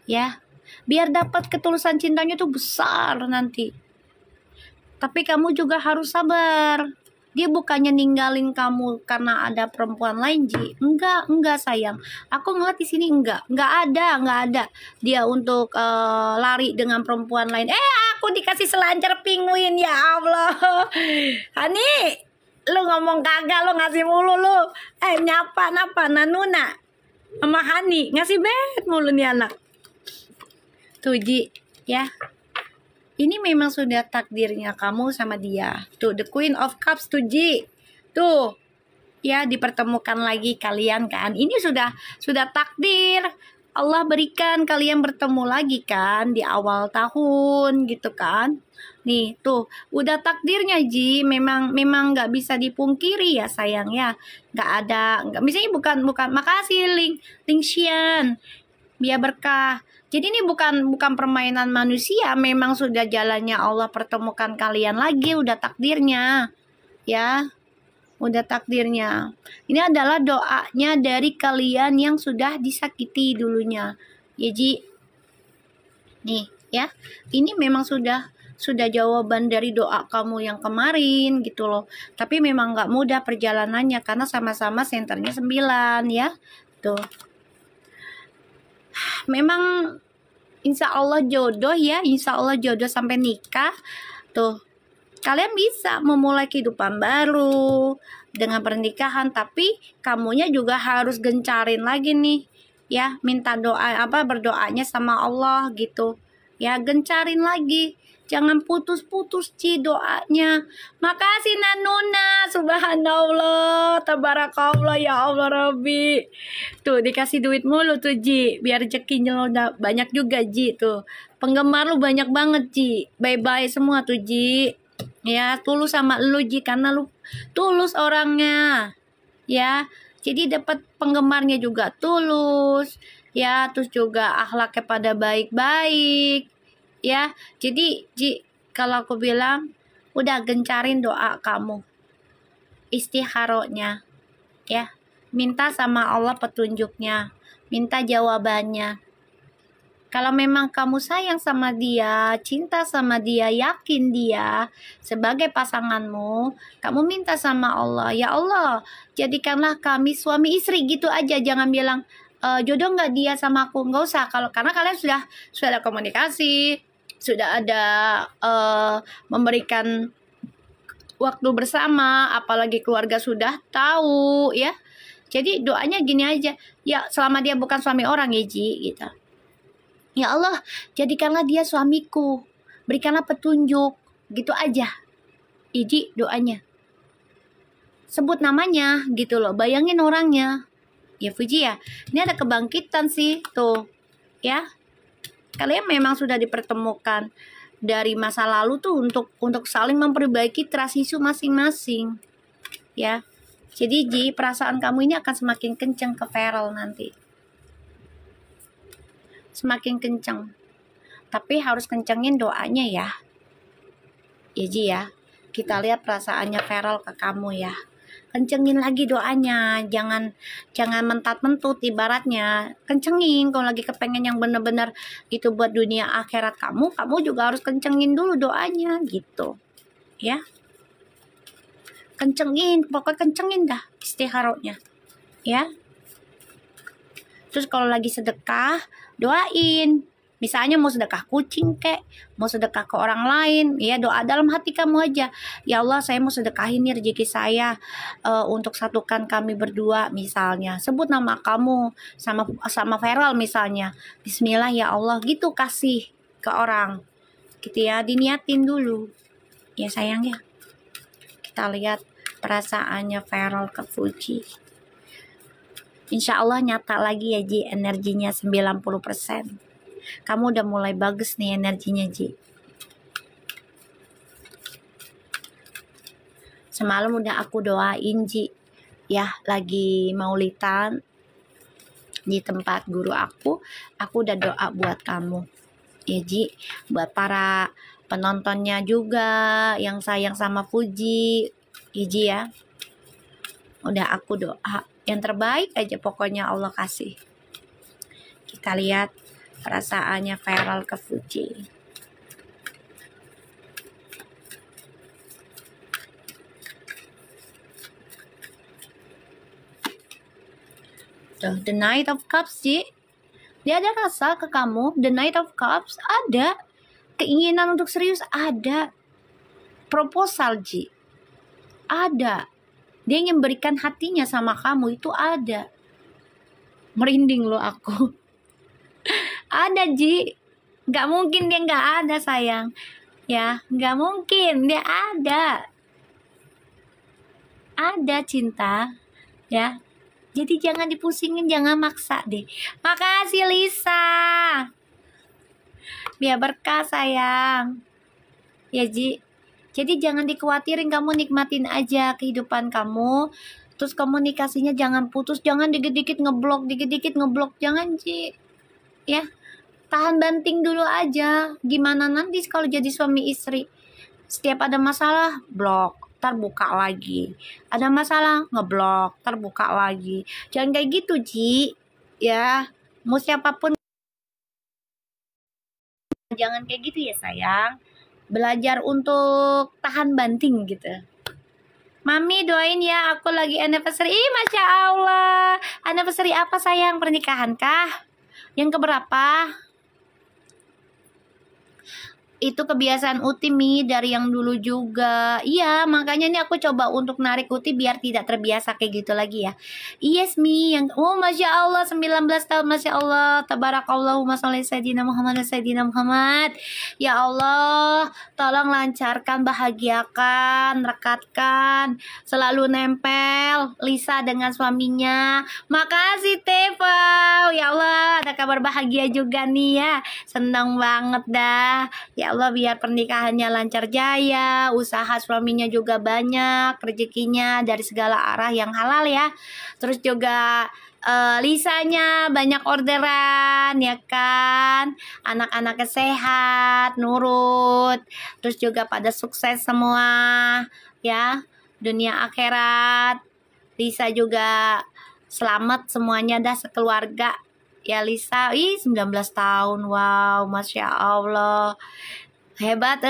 ya. Biar dapat ketulusan cintanya tuh besar nanti. Tapi kamu juga harus sabar. Dia bukannya ninggalin kamu karena ada perempuan lain Ji. Enggak sayang. Aku ngeliat di sini enggak ada dia untuk lari dengan perempuan lain. Aku dikasih selancar penguin, ya Allah. Hani, lu ngomong kagak, lu ngasih mulu lu. Nyapa Nanuna sama Hani ngasih bet mulu nih anak. Tuh Ji, ya. Ini memang sudah takdirnya kamu sama dia. Tuh, the Queen of Cups tuh, Ji. Tuh, ya dipertemukan lagi kalian kan. Ini sudah takdir. Allah berikan kalian bertemu lagi kan di awal tahun gitu kan. Nih, tuh, udah takdirnya Ji. Memang nggak bisa dipungkiri ya sayang ya. Nggak misalnya bukan makasih Ling Xian. Biar berkah. Jadi ini bukan permainan manusia, memang sudah jalannya Allah pertemukan kalian lagi, udah takdirnya. Ya, udah takdirnya. Ini adalah doanya dari kalian yang sudah disakiti dulunya. Ya, Ji. Nih, ya. Ini memang sudah jawaban dari doa kamu yang kemarin gitu loh. Tapi memang nggak mudah perjalanannya karena sama-sama senternya 9 ya. Tuh. Memang insya Allah jodoh ya, insya Allah jodoh sampai nikah. Tuh, kalian bisa memulai kehidupan baru dengan pernikahan, tapi kamunya juga harus gencarin lagi nih ya, minta doa berdoanya sama Allah gitu ya, gencarin lagi. Jangan putus-putus Ci doanya. Makasih Nanuna, subhanallah, tabarakallah, ya Allah Rabbi. Tuh dikasih duit mulu tuh Ji, biar rezekinya lo banyak juga Ji tuh. Penggemar lu banyak banget Ji. Bye-bye semua tuh Ji. Ya, tulus sama lu Ji karena lu tulus orangnya. Ya, jadi dapat penggemarnya juga tulus. Ya, terus juga akhlaknya pada baik-baik. Ya, jadi Ji, kalau aku bilang udah gencarin doa kamu, istikharahnya, ya, minta sama Allah petunjuknya, minta jawabannya. Kalau memang kamu sayang sama dia, cinta sama dia, yakin dia sebagai pasanganmu, kamu minta sama Allah, ya Allah, jadikanlah kami suami istri gitu aja, jangan bilang jodoh nggak dia sama aku, nggak usah. Karena kalian sudah ada komunikasi, sudah ada memberikan waktu bersama, apalagi keluarga sudah tahu ya. Jadi doanya gini aja, ya selama dia bukan suami orang ya Ji gitu. Ya Allah, jadikanlah dia suamiku, berikanlah petunjuk, gitu aja. Ji doanya. Sebut namanya gitu loh, bayangin orangnya. Ya Fuji ya, ini ada kebangkitan sih tuh ya. Kalian memang sudah dipertemukan dari masa lalu tuh untuk saling memperbaiki trust issue masing-masing ya. Jadi Ji, perasaan kamu ini akan semakin kencang ke Feral nanti, semakin kencang, tapi harus kencengin doanya ya Ji ya. Kita lihat perasaannya Feral ke kamu ya, kencengin lagi doanya, jangan mentat-mentut ibaratnya, kencengin. Kalau lagi kepengen yang bener-bener itu buat dunia akhirat kamu juga harus kencengin dulu doanya gitu ya. Kencengin, pokoknya kencengin dah istikharahnya ya. Terus kalau lagi sedekah, doain. Misalnya mau sedekah kucing kek, mau sedekah ke orang lain, ya doa dalam hati kamu aja. Ya Allah, saya mau sedekahin nih rezeki saya untuk satukan kami berdua misalnya. Sebut nama kamu sama Feral misalnya. Bismillah ya Allah, gitu kasih ke orang. Gitu ya, diniatin dulu. Ya sayang ya. Kita lihat perasaannya Feral ke Fuji. Insya Allah nyata lagi ya Ji, energinya 90%. Kamu udah mulai bagus nih energinya Ji. Semalam udah aku doain Ji ya, lagi maulidan di tempat guru aku udah doa buat kamu ya Ji. Buat para penontonnya juga yang sayang sama Fuji ya Ji ya, udah aku doa yang terbaik aja pokoknya Allah kasih. Kita lihat perasaannya Feral ke Fuji. Tuh, the Knight of Cups Ji. Dia ada rasa ke kamu. The Knight of Cups ada. Keinginan untuk serius ada. Proposal Ji ada. Dia ingin berikan hatinya sama kamu, itu ada. Merinding loh aku. Ada Ji, gak mungkin dia gak ada sayang. Ya, nggak mungkin. Dia ada cinta, ya. Jadi jangan dipusingin, jangan maksa deh. Makasih Lisa. Biar berkah sayang. Ya Ji. Jadi jangan dikhawatirin, kamu nikmatin aja kehidupan kamu. Terus komunikasinya jangan putus, jangan dikit-dikit ngeblok, jangan Ji. Ya, tahan banting dulu aja. Gimana nanti kalau jadi suami istri? Setiap ada masalah, blok, terbuka lagi. Ada masalah, ngeblok, terbuka lagi. Jangan kayak gitu, Ji. Ya, mau siapapun jangan kayak gitu ya, sayang. Belajar untuk tahan banting gitu. Mami doain ya, aku lagi anniversary. Ih, Masya Allah. Anniversary apa sayang? Pernikahan kah? Yang keberapa? Itu kebiasaan Uti Mi dari yang dulu juga. Iya, makanya nih aku coba untuk narik Uti biar tidak terbiasa kayak gitu lagi ya. Yes Mi, yang Masya Allah 19 tahun, Masya Allah. Tabarakallahu sholli sayyidina Muhammad sayyidina Muhammad. Ya Allah, tolong lancarkan, bahagiakan, rekatkan, selalu nempel Lisa dengan suaminya. Makasih Tepa. Ya Allah, ada kabar bahagia juga nih ya. Senang banget dah. Ya Allah, biar pernikahannya lancar jaya, usaha suaminya juga banyak, rezekinya dari segala arah yang halal ya. Terus juga Lisanya banyak orderan ya kan, anak-anaknya sehat, nurut, terus juga pada sukses semua ya, dunia akhirat. Lisa juga selamat semuanya dah sekeluarga. Ya Lisa, 19 tahun, wow, Masya Allah. Hebat,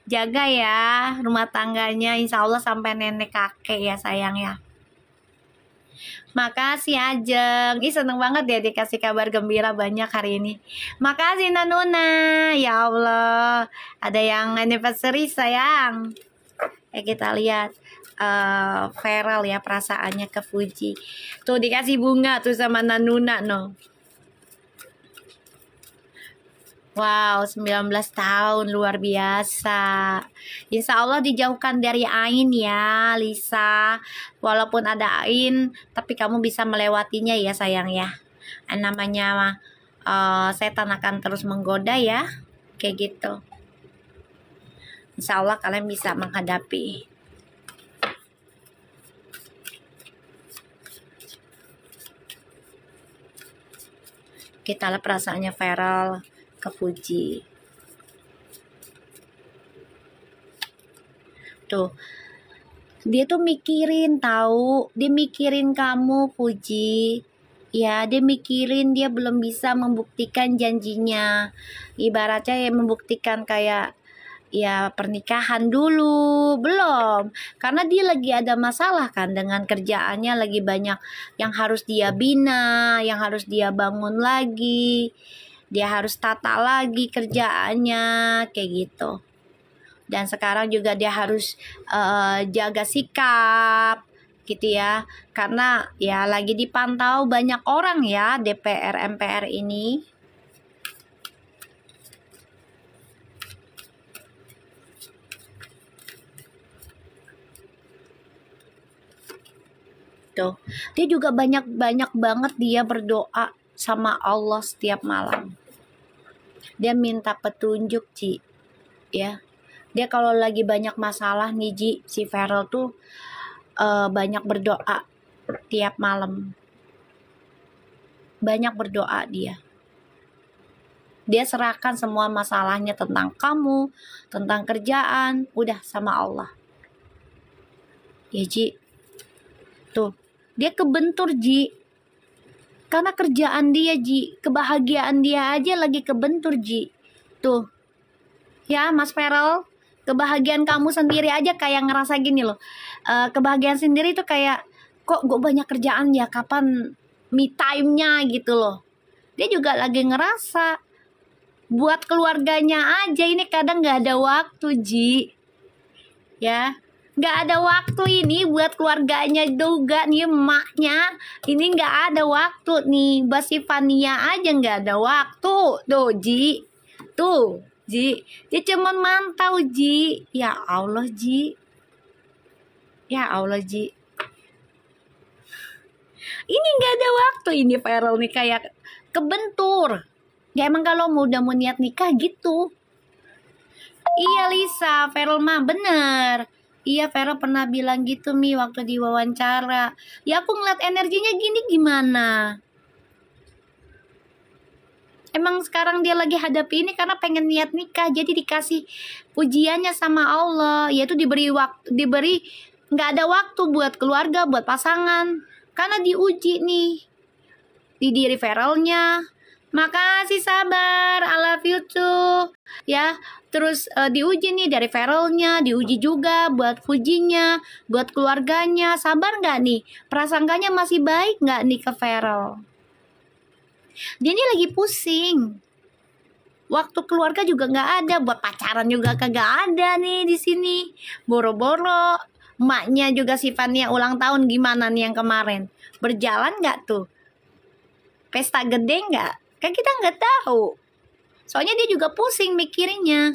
jaga ya rumah tangganya, insya Allah sampai nenek kakek ya sayang ya. Makasih Ajeng, seneng banget ya dikasih kabar gembira banyak hari ini. Makasih Nanuna, ya Allah, ada yang anniversary sayang. Kita lihat Feral ya perasaannya ke Fuji. Tuh dikasih bunga tuh sama Nanuna no. Wow, 19 tahun, luar biasa. Insya Allah dijauhkan dari ain ya, Lisa. Walaupun ada ain, tapi kamu bisa melewatinya ya sayang ya. Namanya setan akan terus menggoda ya, kayak gitu. Insya Allah kalian bisa menghadapi. Kita lihat perasaannya Feral ke Fuji. Tuh, dia tuh mikirin tahu, dia mikirin kamu Fuji. Ya, dia mikirin dia belum bisa membuktikan janjinya. Ibaratnya ya membuktikan kayak ya pernikahan dulu belum, karena dia lagi ada masalah kan dengan kerjaannya, lagi banyak yang harus dia bina, yang harus dia bangun lagi, dia harus tata lagi kerjaannya kayak gitu. Dan sekarang juga dia harus jaga sikap gitu ya, karena ya lagi dipantau banyak orang ya DPR MPR ini. Tuh, dia juga banyak banget dia berdoa sama Allah setiap malam. Dia minta petunjuk Ci, ya. Dia kalau lagi banyak masalah nih Ji, si Feral tuh banyak berdoa tiap malam. Banyak berdoa dia. Dia serahkan semua masalahnya tentang kamu, tentang kerjaan, udah sama Allah. Ya Ji, tuh. Dia kebentur Ji, karena kerjaan dia Ji, kebahagiaan dia aja lagi kebentur Ji. Tuh ya Mas Feral, kebahagiaan kamu sendiri aja kayak ngerasa gini loh, kebahagiaan sendiri tuh kayak kok gue banyak kerjaan ya, kapan me time-nya gitu loh. Dia juga lagi ngerasa buat keluarganya aja ini kadang gak ada waktu Ji, ya. Gak ada waktu ini buat keluarganya juga nih, emaknya ini gak ada waktu nih, Basifania aja gak ada waktu tuh Ji, tuh Ji, dia cuma mantau, Ji. Ya Allah, Ji. Ya Allah, Ji. Ini nggak ada waktu ini viral nih, kayak kebentur. Ya emang kalau udah mau niat nikah gitu. Iya Lisa, Feral mah bener. Iya Feral pernah bilang gitu Mi waktu diwawancara. Ya aku ngeliat energinya gini gimana? Emang sekarang dia lagi hadapi ini karena pengen niat nikah, jadi dikasih pujiannya sama Allah, yaitu diberi waktu, nggak ada waktu buat keluarga, buat pasangan, karena diuji nih di diri Feralnya. Makasih sabar, I love you too. Ya, terus diuji nih dari Feralnya, diuji juga buat Fujinya, buat keluarganya. Sabar nggak nih? Prasangkanya masih baik nggak nih ke Feral? Dia ini lagi pusing. Waktu keluarga juga nggak ada, buat pacaran juga kagak ada nih di sini. Boro-boro, emaknya juga sifatnya ulang tahun gimana nih yang kemarin? Berjalan nggak tuh? Pesta gede nggak? Kan kita nggak tahu. Soalnya dia juga pusing mikirinnya.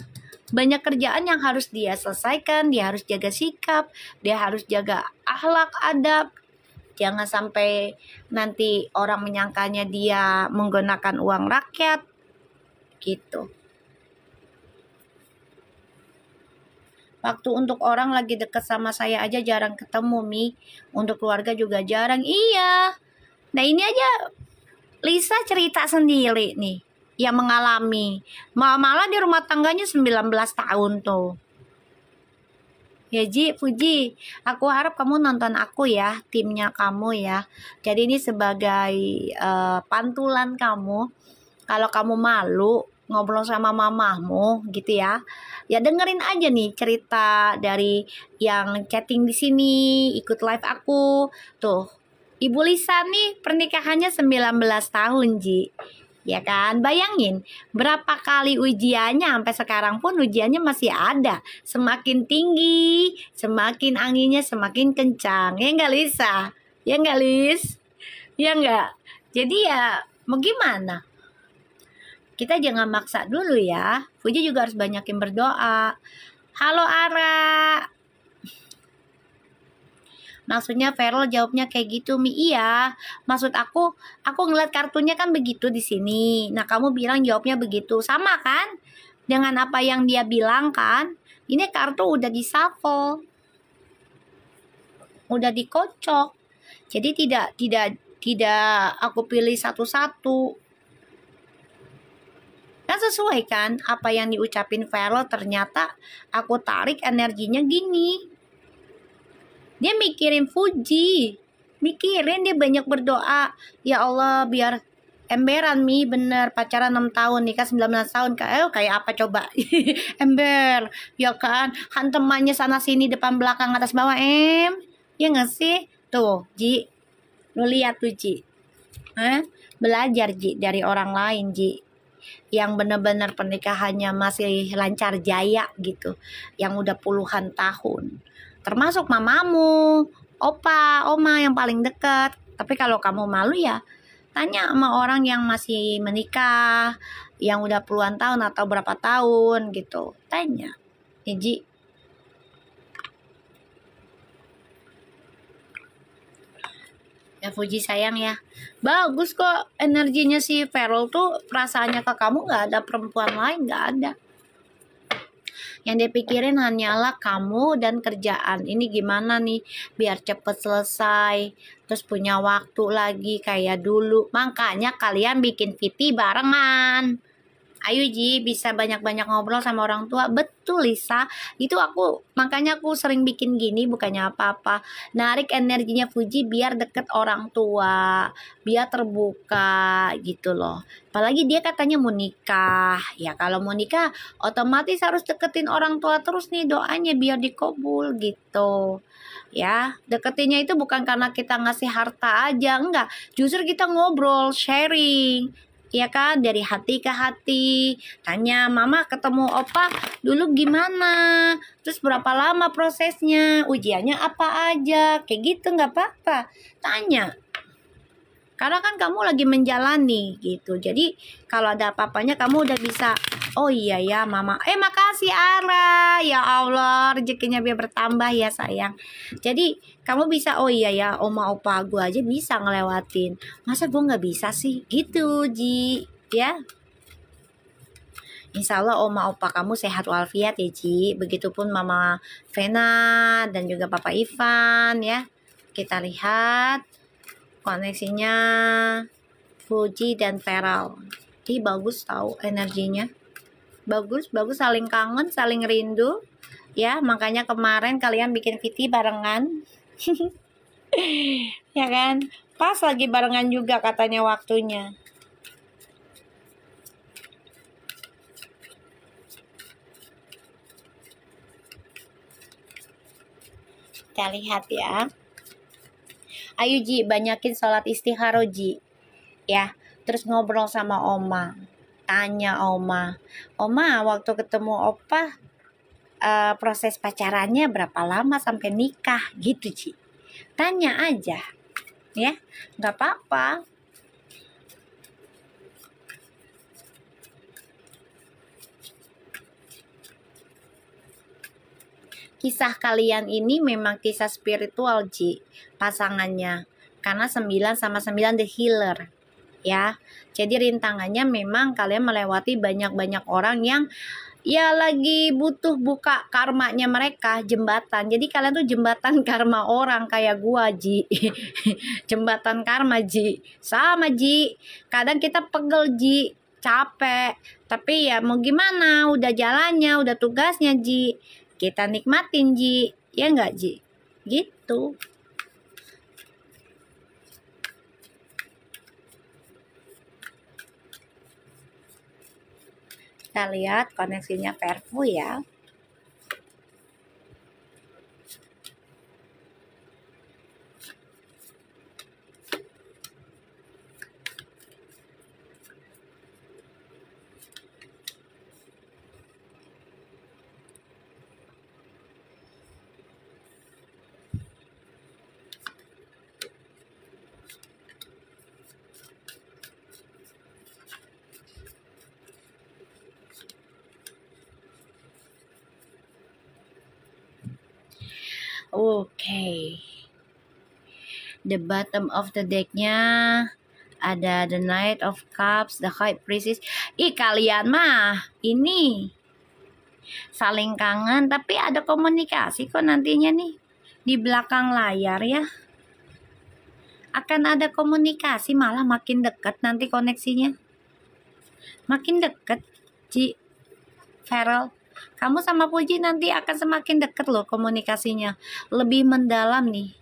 Banyak kerjaan yang harus dia selesaikan, dia harus jaga sikap, dia harus jaga akhlak, adab. Jangan sampai nanti orang menyangkanya dia menggunakan uang rakyat. Gitu. Waktu untuk orang lagi deket sama saya aja jarang ketemu, Mi. Untuk keluarga juga jarang. Iya. Nah ini aja Lisa cerita sendiri nih. Yang mengalami. Malah di rumah tangganya 19 tahun tuh. Ya Ji, Fuji, aku harap kamu nonton aku ya, timnya kamu ya. Jadi ini sebagai pantulan kamu. Kalau kamu malu ngobrol sama mamahmu gitu ya, ya dengerin aja nih cerita dari yang chatting di sini, ikut live aku. Tuh, Ibu Lisa nih pernikahannya 19 tahun, Ji. Ya kan, bayangin berapa kali ujiannya, sampai sekarang pun ujiannya masih ada. Semakin tinggi, semakin anginnya semakin kencang. Ya enggak Lisa? Ya enggak Lis? Ya enggak? Jadi ya mau gimana? Kita jangan maksa dulu ya. Fuji juga harus banyakin berdoa. Halo Ara. Maksudnya Feral jawabnya kayak gitu, Mi. Iya. Maksud aku ngeliat kartunya kan begitu di sini. Nah, kamu bilang jawabnya begitu. Sama kan? Dengan apa yang dia bilang kan? Ini kartu udah di-shuffle. Udah dikocok. Jadi tidak aku pilih satu-satu. Kan sesuai kan apa yang diucapin Feral, ternyata aku tarik energinya gini. Dia mikirin Fuji, mikirin, dia banyak berdoa. Ya Allah, biar emberan Mi, bener pacaran 6 tahun, nikah 19 tahun. Kayak apa coba? Ember, ya kan? Hantemannya sana sini, depan belakang atas bawah, ya nggak sih? Tuh, Ji, lu lihat tuh Ji. Belajar Ji dari orang lain Ji, yang benar-benar pernikahannya masih lancar jaya gitu, yang udah puluhan tahun. Termasuk mamamu, opa, oma yang paling dekat. Tapi kalau kamu malu ya tanya sama orang yang masih menikah, yang udah puluhan tahun atau berapa tahun gitu. Tanya. Ji. Ya Fuji sayang ya. Bagus kok energinya si Feral tuh, perasaannya ke kamu gak ada perempuan lain, gak ada. Yang dipikirin hanyalah kamu dan kerjaan. Ini gimana nih biar cepet selesai, terus punya waktu lagi kayak dulu. Makanya kalian bikin VT barengan. Ayo Ji, bisa banyak-banyak ngobrol sama orang tua. Betul Lisa, itu makanya aku sering bikin gini, bukannya apa-apa. Narik energinya Fuji biar deket orang tua, biar terbuka gitu loh. Apalagi dia katanya mau nikah. Ya kalau mau nikah otomatis harus deketin orang tua terus nih, doanya biar dikabul gitu. Ya, deketinnya itu bukan karena kita ngasih harta aja, enggak. Justru kita ngobrol, sharing. Ya kan, dari hati ke hati. Tanya, mama ketemu opa dulu gimana, terus berapa lama prosesnya, ujiannya apa aja, kayak gitu, nggak apa-apa. Tanya, Karena kan kamu lagi menjalani gitu. Jadi kalau ada apa-apanya kamu udah bisa, oh iya ya mama. Makasih Ara. Ya Allah, rezekinya biar bertambah ya sayang. Jadi kamu bisa, oh iya ya oma opa gue aja bisa ngelewatin. Masa gue nggak bisa sih? Gitu Ji. Ya. Insya Allah oma opa kamu sehat walafiat ya Ji. Begitupun mama Vena dan juga papa Ivan ya. Kita lihat koneksinya Fuji dan Feral. Ih bagus tahu energinya. Bagus saling kangen, saling rindu. Ya, makanya kemarin kalian bikin VT barengan. Ya kan? Pas lagi barengan juga katanya waktunya. Kita lihat ya. Ayo Ji, banyakin sholat istikharah Ji. Ya, terus ngobrol sama oma. Tanya oma. Oma, waktu ketemu opa, proses pacarannya berapa lama sampai nikah? Gitu Ji. Tanya aja. Ya, nggak apa-apa. Kisah kalian ini memang kisah spiritual Ji, pasangannya. Karena 9 sama 9 the healer. Ya, jadi rintangannya memang kalian melewati banyak-banyak orang yang ya lagi butuh buka karmanya mereka, jembatan. Jadi kalian tuh jembatan karma orang kayak gua Ji. Jembatan karma Ji. Sama Ji. Kadang kita pegel Ji, capek. Tapi ya mau gimana, udah jalannya, udah tugasnya Ji. Kita nikmatin Ji. Ya enggak Ji? Gitu. Kita lihat koneksinya Verfu ya. Oke. The bottom of the decknya ada the Knight of Cups, the High Priestess. Kalian mah ini saling kangen tapi ada komunikasi kok nantinya nih di belakang layar ya. Akan ada komunikasi, malah makin dekat nanti koneksinya. Makin dekat Ji. Feral, kamu sama Puji nanti akan semakin dekat loh komunikasinya. Lebih mendalam nih.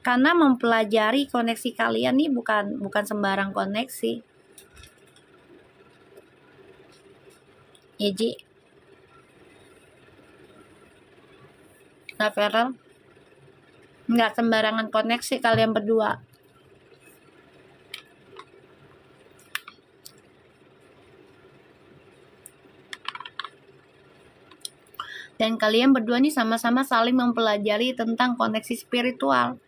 Karena mempelajari koneksi kalian nih bukan sembarang koneksi. Ya Ji. Nah Feral, nggak sembarangan koneksi kalian berdua. Dan kalian berdua nih sama-sama saling mempelajari tentang koneksi spiritual.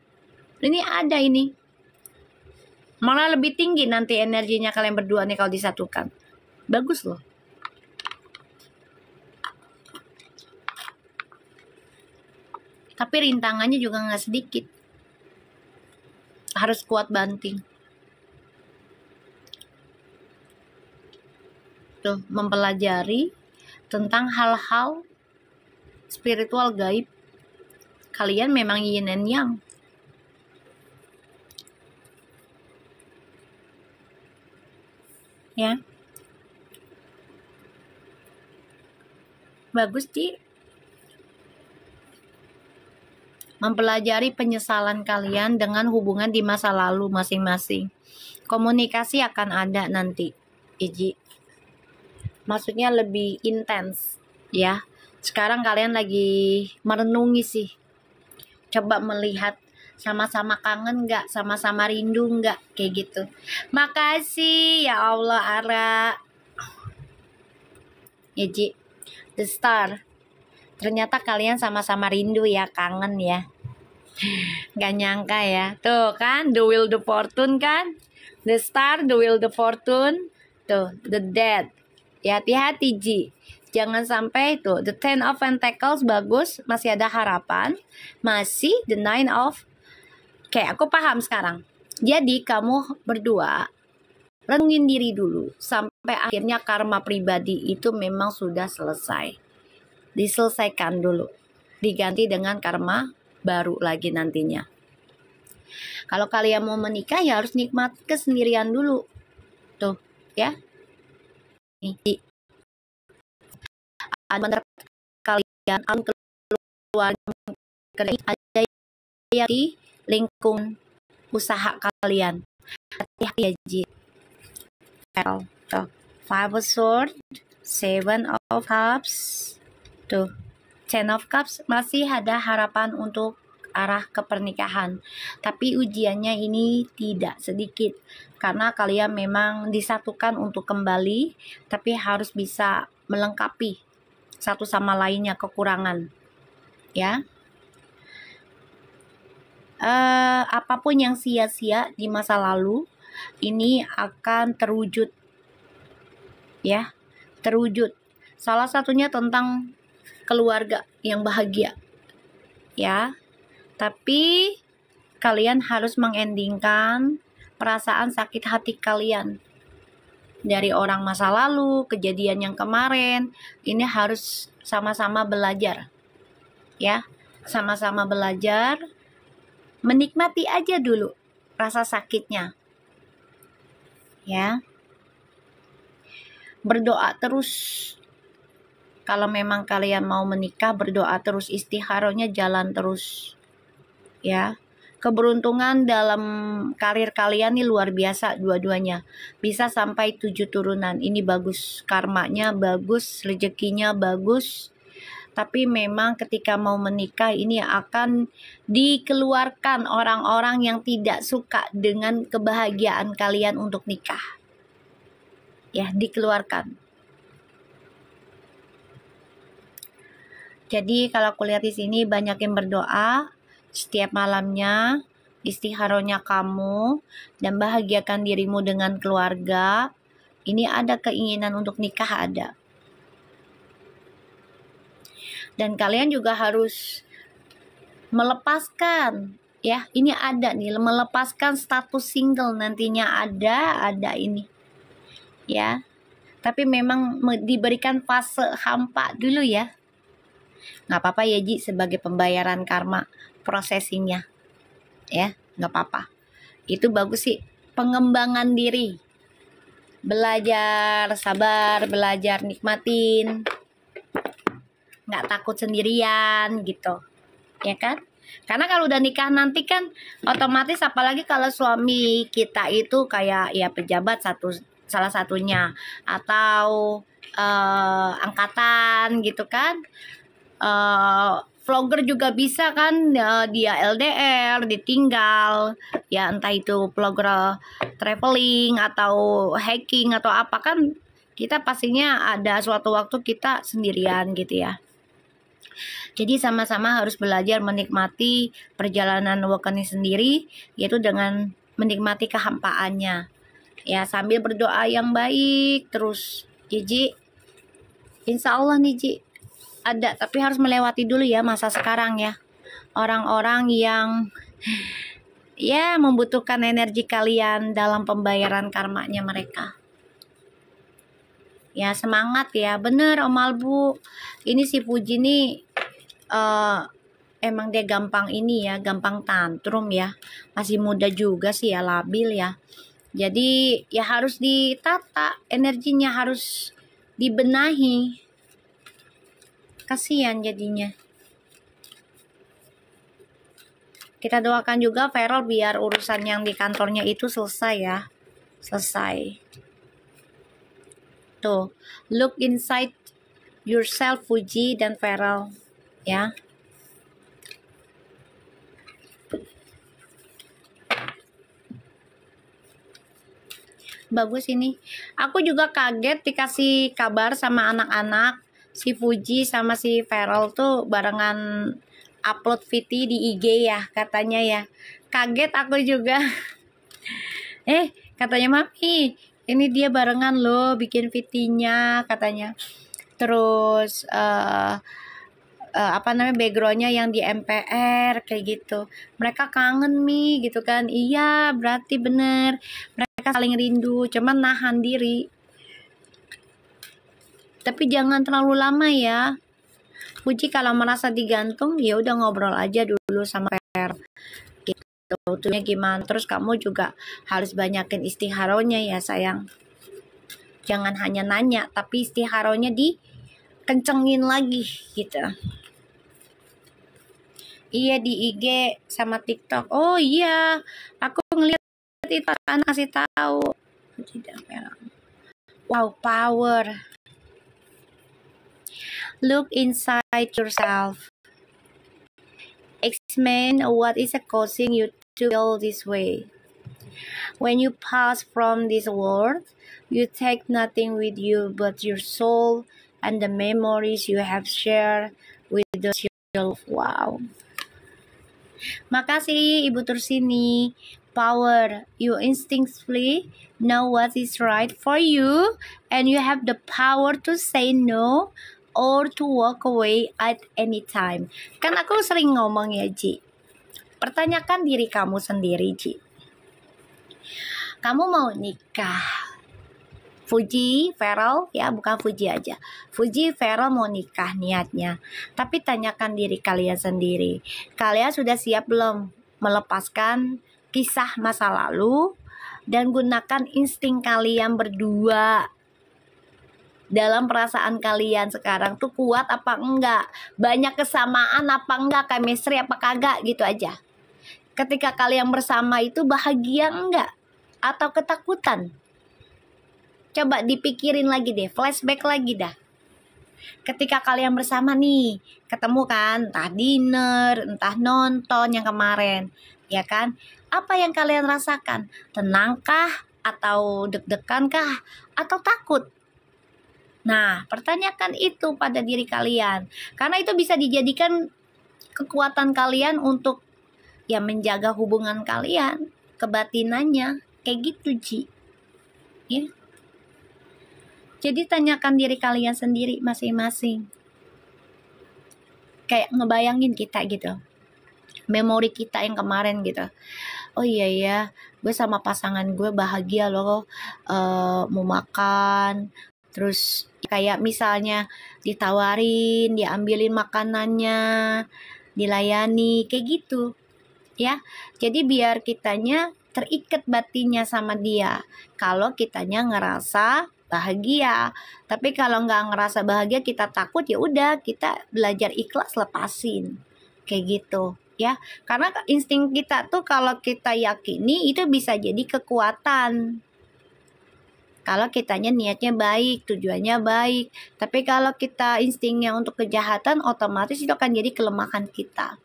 Ini ada ini. Malah lebih tinggi nanti energinya kalian berdua nih kalau disatukan. Bagus loh. Tapi rintangannya juga nggak sedikit. Harus kuat banting. Tuh, mempelajari tentang hal-hal spiritual gaib. Kalian memang yin and yang. Ya. Bagus Ci. Mempelajari penyesalan kalian dengan hubungan di masa lalu masing-masing. Komunikasi akan ada nanti, Iji. Maksudnya lebih intens, ya. Sekarang kalian lagi merenungi sih. Coba melihat sama-sama kangen nggak, sama-sama rindu nggak, kayak gitu. Makasih ya Allah Ara. Ya Ji, The Star. Ternyata kalian sama-sama rindu ya, kangen ya. Gak nyangka ya. Tuh kan, The Wheel of Fortune kan. The Star, The Wheel, The Fortune, tuh, The Dead. Ya, hati-hati Ji. Jangan sampai tuh, The Ten of Pentacles bagus, masih ada harapan. Masih The Nine of... Oke, aku paham sekarang. Jadi kamu berdua renungin diri dulu sampai akhirnya karma pribadi itu memang sudah selesai. Diselesaikan dulu. Diganti dengan karma baru lagi nantinya. Kalau kalian mau menikah ya harus nikmati kesendirian dulu. Tuh, ya. Nih, ada kalian keluarga ada yang di lingkungan usaha kalian. Hati-hati ya Ji. Tuh, Five of Swords, Seven of Cups, tuh, Ten of Cups, masih ada harapan untuk arah ke pernikahan. Tapi ujiannya ini tidak sedikit karena kalian memang disatukan untuk kembali, tapi harus bisa melengkapi satu sama lainnya kekurangan, ya. Apapun yang sia-sia di masa lalu ini akan terwujud, ya, terwujud. Salah satunya tentang keluarga yang bahagia, ya. Tapi kalian harus mengendingkan perasaan sakit hati kalian dari orang masa lalu, kejadian yang kemarin. Ini harus sama-sama belajar, ya, sama-sama belajar. Menikmati aja dulu rasa sakitnya, ya. Berdoa terus. Kalau memang kalian mau menikah, berdoa terus, istikharahnya jalan terus, ya. Keberuntungan dalam karir kalian ini luar biasa dua-duanya. Bisa sampai 7 turunan. Ini bagus, karmanya bagus, rezekinya bagus. Tapi memang ketika mau menikah ini akan dikeluarkan orang-orang yang tidak suka dengan kebahagiaan kalian untuk nikah. Ya, dikeluarkan. Jadi kalau aku lihat di sini banyak yang berdoa setiap malamnya, istikharahnya kamu, dan bahagiakan dirimu dengan keluarga. Ini ada keinginan untuk nikah, ada. Dan kalian juga harus melepaskan, ya, ini ada nih, melepaskan status single nantinya ada ini, ya. Tapi memang diberikan fase hampa dulu ya. Nggak apa-apa ya Ji, sebagai pembayaran karma prosesinya, ya, nggak apa-apa. Itu bagus sih, pengembangan diri, belajar sabar, belajar nikmatin, nggak takut sendirian gitu, ya kan? Karena kalau udah nikah nanti kan otomatis, apalagi kalau suami kita itu kayak ya pejabat salah satunya, atau angkatan gitu kan, vlogger juga bisa kan, dia LDR ditinggal, ya entah itu vlogger traveling atau hacking atau apa, kan kita pastinya ada suatu waktu kita sendirian gitu ya. Jadi sama-sama harus belajar menikmati perjalanan awakening sendiri, yaitu dengan menikmati kehampaannya, ya, sambil berdoa yang baik terus. Ji, insya Allah nih Ji, ada, tapi harus melewati dulu ya masa sekarang ya. Orang-orang yang ya membutuhkan energi kalian dalam pembayaran karmanya mereka. Ya, semangat ya, bener Om Albu. Ini si Puji nih emang dia gampang ini ya, gampang tantrum ya. Masih muda juga sih ya, labil ya. Jadi ya harus ditata, energinya harus dibenahi. Kasihan jadinya. Kita doakan juga Feral biar urusan yang di kantornya itu selesai ya. Selesai. Tuh, look inside yourself Fuji dan Feral, ya. Bagus ini. Aku juga kaget dikasih kabar sama anak-anak, si Fuji sama si Feral tuh barengan upload VT di IG ya katanya ya. Kaget aku juga. Katanya, "Mami, ini dia barengan loh bikin VT-nya," katanya. Terus apa namanya, backgroundnya yang di MPR kayak gitu. Mereka kangen Mi gitu kan. Iya, berarti bener. Mereka saling rindu, cuman nahan diri. Tapi jangan terlalu lama ya. Puji kalau merasa digantung, ya udah ngobrol aja dulu sama Per. Gitu, tuhnya gimana. Terus kamu juga harus banyakin istiharonya ya sayang. Jangan hanya nanya, tapi istiharonya dikencengin lagi gitu. Iya di IG sama TikTok. Oh iya, aku ngeliat itu anak kasih tahu. Wow, power. Look inside yourself. Examine what is causing you to feel this way. When you pass from this world, you take nothing with you but your soul and the memories you have shared with those you love. Wow. Makasih Ibu Tursini. Power. You instinctively know what is right for you and you have the power to say no or to walk away at any time. Kan aku sering ngomong ya, Ji. Pertanyakan diri kamu sendiri, Ji. Kamu mau nikah? Fuji, Feral, ya bukan Fuji aja. Fuji, Feral mau nikah niatnya. Tapi tanyakan diri kalian sendiri. Kalian sudah siap belum melepaskan kisah masa lalu dan gunakan insting kalian berdua dalam perasaan kalian sekarang tuh kuat apa enggak? Banyak kesamaan apa enggak? Chemistry apa kagak gitu aja. Ketika kalian bersama itu bahagia enggak? Atau ketakutan? Coba dipikirin lagi deh, flashback lagi dah. Ketika kalian bersama nih, ketemu kan, entah dinner, entah nonton yang kemarin, ya kan? Apa yang kalian rasakan? Tenangkah? Atau deg-degan kah? Atau takut? Nah, pertanyakan itu pada diri kalian. Karena itu bisa dijadikan kekuatan kalian untuk ya menjaga hubungan kalian, kebatinannya. Kayak gitu, Ji. Ya. Jadi tanyakan diri kalian sendiri masing-masing. Kayak ngebayangin kita gitu. Memori kita yang kemarin gitu. Oh iya ya, gue sama pasangan gue bahagia loh. Mau makan. Terus kayak misalnya ditawarin, diambilin makanannya, dilayani, kayak gitu. Ya, jadi biar kitanya terikat batinnya sama dia. Kalau kitanya ngerasa bahagia, tapi kalau nggak ngerasa bahagia kita takut, ya udah kita belajar ikhlas, lepasin kayak gitu ya. Karena insting kita tuh kalau kita yakini itu bisa jadi kekuatan kalau kitanya niatnya baik, tujuannya baik. Tapi kalau kita instingnya untuk kejahatan, otomatis itu akan jadi kelemahan kita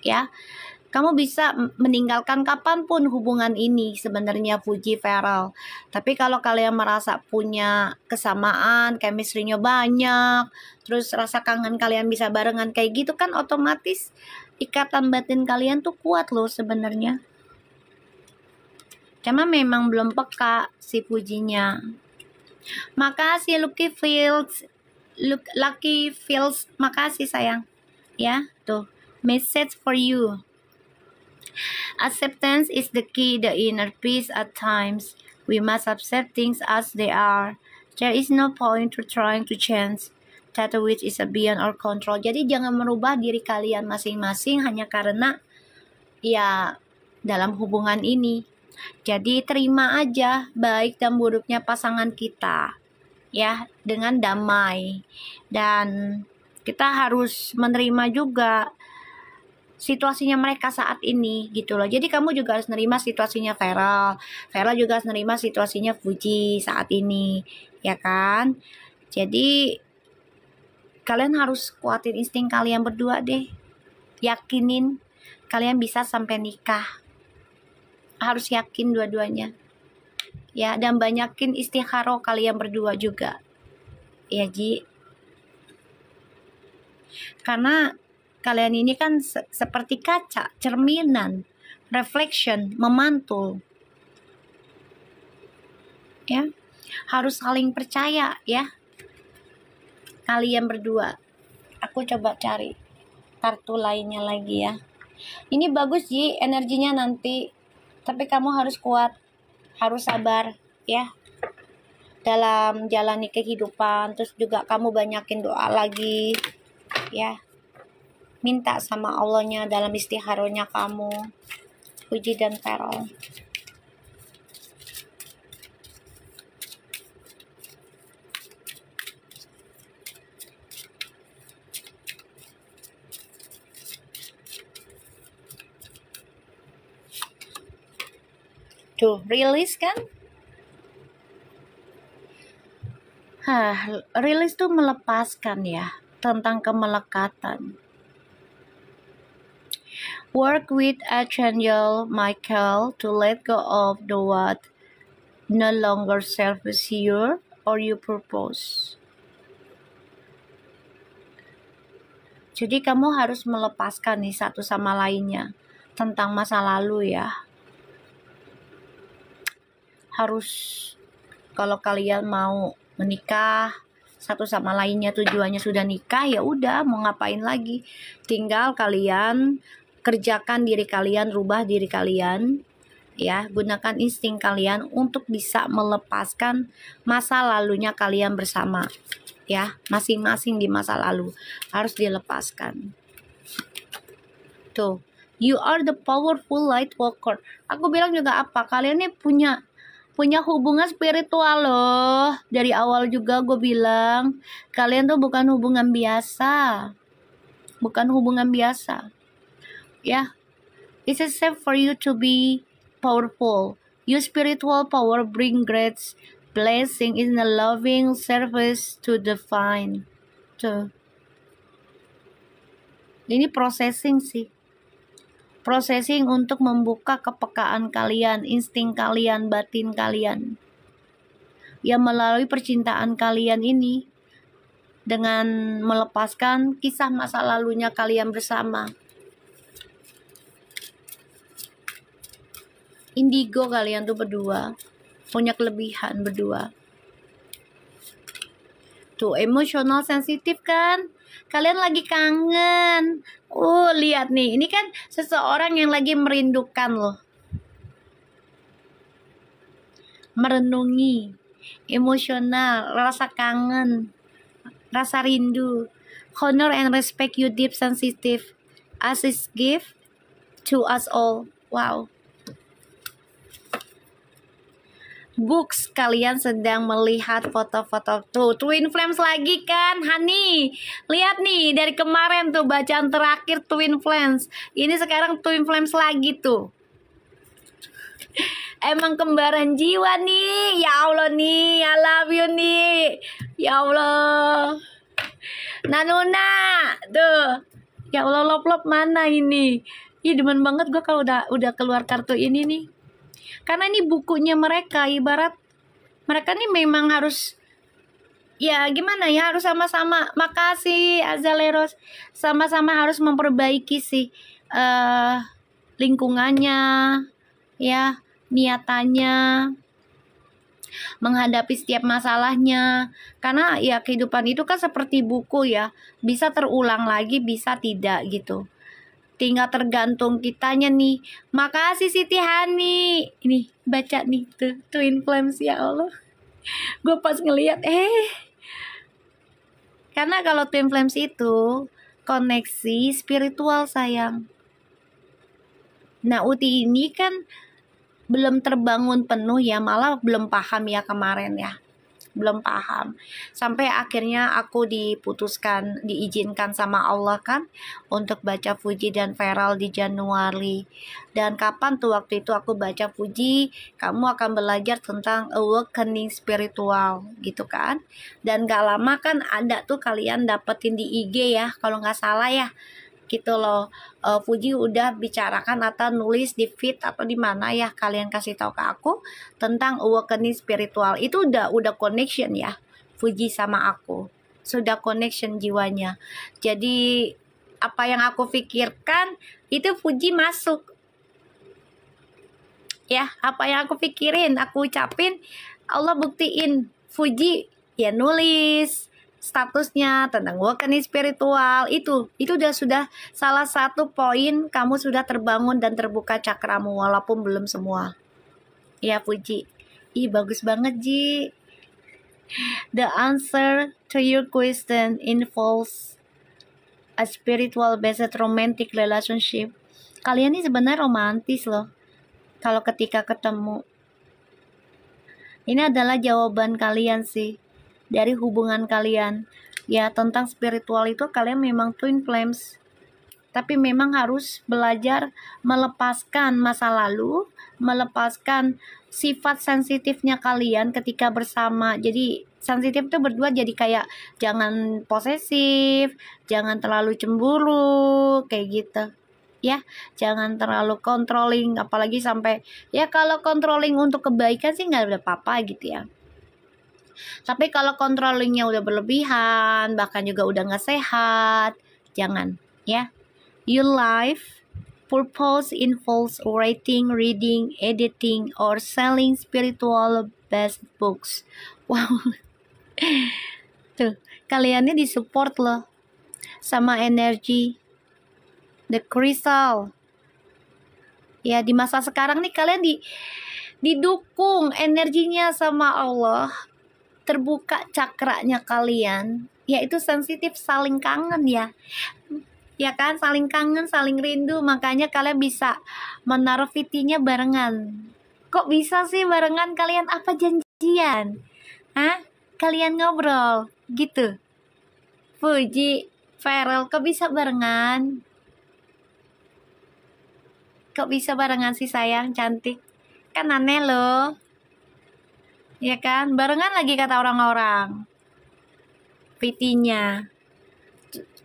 ya. Kamu bisa meninggalkan kapanpun hubungan ini sebenarnya Fuji, Feral. Tapi kalau kalian merasa punya kesamaan, chemistry-nya banyak, terus rasa kangen kalian bisa barengan kayak gitu kan otomatis ikatan batin kalian tuh kuat loh sebenarnya. Cuma memang belum peka si Fujinya. Makasih Lucky Fields, makasih sayang. Ya, tuh message for you. Acceptance is the key, the inner peace at times. We must accept things as they are. There is no point to trying to change that which is beyond our control. Jadi jangan merubah diri kalian masing-masing hanya karena ya dalam hubungan ini. Jadi terima aja baik dan buruknya pasangan kita ya dengan damai. Dan kita harus menerima juga situasinya mereka saat ini gitu loh. Jadi kamu juga harus nerima situasinya Feral juga harus nerima situasinya Fuji saat ini ya kan. Jadi kalian harus kuatin insting kalian berdua deh, yakinin kalian bisa sampai nikah, harus yakin dua-duanya ya. Dan banyakin istikharah kalian berdua juga ya Ji, karena kalian ini kan seperti kaca, cerminan, reflection, memantul. ya. Harus saling percaya ya. Kalian berdua. Aku coba cari kartu lainnya lagi ya. Ini bagus Ji, energinya nanti. Tapi kamu harus kuat, harus sabar ya. Dalam jalani kehidupan, terus juga kamu banyakin doa lagi ya. Minta sama Allahnya dalam istiharonya kamu, Fuji dan Feral. Tuh, rilis kan? Rilis tuh melepaskan ya, tentang kemelekatan. Work with Archangel Michael to let go of the what no longer serves you or your purpose. Jadi kamu harus melepaskan nih satu sama lainnya tentang masa lalu ya. Harus, kalau kalian mau menikah satu sama lainnya, tujuannya sudah nikah, ya udah mau ngapain lagi, tinggal kalian kerjakan diri kalian, rubah diri kalian ya, gunakan insting kalian untuk bisa melepaskan masa lalunya kalian bersama ya, masing-masing di masa lalu harus dilepaskan. Tuh, you are the powerful light walker. Aku bilang juga apa, kalian nih punya hubungan spiritual loh. Dari awal juga gue bilang, kalian tuh bukan hubungan biasa. Bukan hubungan biasa. Ya. It's a safe for you to be powerful. Your spiritual power bring great blessing in the loving service to divine. Tuh. Ini processing sih. Processing untuk membuka kepekaan kalian, insting kalian, batin kalian. Ya, melalui percintaan kalian ini, dengan melepaskan kisah masa lalunya kalian bersama. Indigo kalian tuh berdua, punya kelebihan berdua. Tuh, emosional sensitif kan? Kalian lagi kangen. Lihat nih, ini kan seseorang yang lagi merindukan loh. Merenungi, emosional, rasa kangen, rasa rindu. Honor and respect you deep sensitive as is gift to us all. Wow. Books, kalian sedang melihat foto-foto tuh Twin Flames lagi kan Hani, lihat nih dari kemarin tuh bacaan terakhir Twin Flames, ini sekarang Twin Flames lagi tuh. Emang kembaran jiwa nih, ya Allah nih, I love you nih, ya Allah. Nanuna tuh, ya Allah, lop-lop mana ini. Ih, demen banget gue kalau udah keluar kartu ini nih. Karena ini bukunya mereka, ibarat mereka nih memang harus, ya gimana ya, harus sama-sama, makasih Azaleros, sama-sama harus memperbaiki sih lingkungannya, ya, niatannya, menghadapi setiap masalahnya. Karena ya kehidupan itu kan seperti buku ya, bisa terulang lagi, bisa tidak gitu. Tinggal tergantung kitanya nih. Makasih Siti Hani. Ini baca nih tuh Twin Flames, ya Allah. Gue pas ngeliat karena kalau Twin Flames itu koneksi spiritual sayang. Nah, Uti ini kan belum terbangun penuh ya, malah belum paham ya kemarin ya. Belum paham, sampai akhirnya aku diizinkan sama Allah kan untuk baca Fuji dan Feral di Januari. Dan kapan tuh waktu itu aku baca Fuji, kamu akan belajar tentang awakening spiritual gitu kan. Dan gak lama kan ada tuh kalian dapetin di IG ya, kalau gak salah ya gitu loh. Fuji udah bicarakan atau nulis di feed atau di mana ya, kalian kasih tahu ke aku tentang awakening spiritual. Itu udah connection ya, Fuji sama aku sudah connection jiwanya. Jadi apa yang aku pikirkan itu Fuji masuk ya, apa yang aku pikirin, aku ucapin, Allah buktiin. Fuji ya nulis statusnya tentang awakening spiritual. Itu sudah salah satu poin kamu sudah terbangun dan terbuka cakramu walaupun belum semua. Ya Fuji. Ih bagus banget Ji. The answer to your question involves a spiritual based romantic relationship. Kalian ini sebenarnya romantis loh. Kalau ketika ketemu. Ini adalah jawaban kalian sih dari hubungan kalian. Ya tentang spiritual itu kalian memang twin flames. Tapi memang harus belajar melepaskan masa lalu, melepaskan sifat sensitifnya kalian ketika bersama. Jadi sensitif itu berdua jadi kayak jangan posesif, jangan terlalu cemburu, kayak gitu. Ya, jangan terlalu controlling, apalagi sampai ya kalau controlling untuk kebaikan sih nggak ada apa-apa gitu ya. Tapi kalau controllingnya udah berlebihan, bahkan juga udah nggak sehat, jangan ya. Your life purpose involves writing, reading, editing, or selling spiritual based books. Wow. Tuh, kaliannya disupport loh sama energi the crystal. Ya, di masa sekarang nih kalian didukung energinya sama Allah. Terbuka cakranya kalian, yaitu sensitif saling kangen ya. Ya kan, saling kangen, saling rindu, makanya kalian bisa menaruh VT-nya barengan. Kok bisa sih barengan kalian? Apa janjian? Hah? Kalian ngobrol gitu? Fuji, Feral, kok bisa barengan? Kok bisa barengan sih sayang, cantik? Kan aneh loh. Ya kan, barengan lagi kata orang-orang. VT-nya.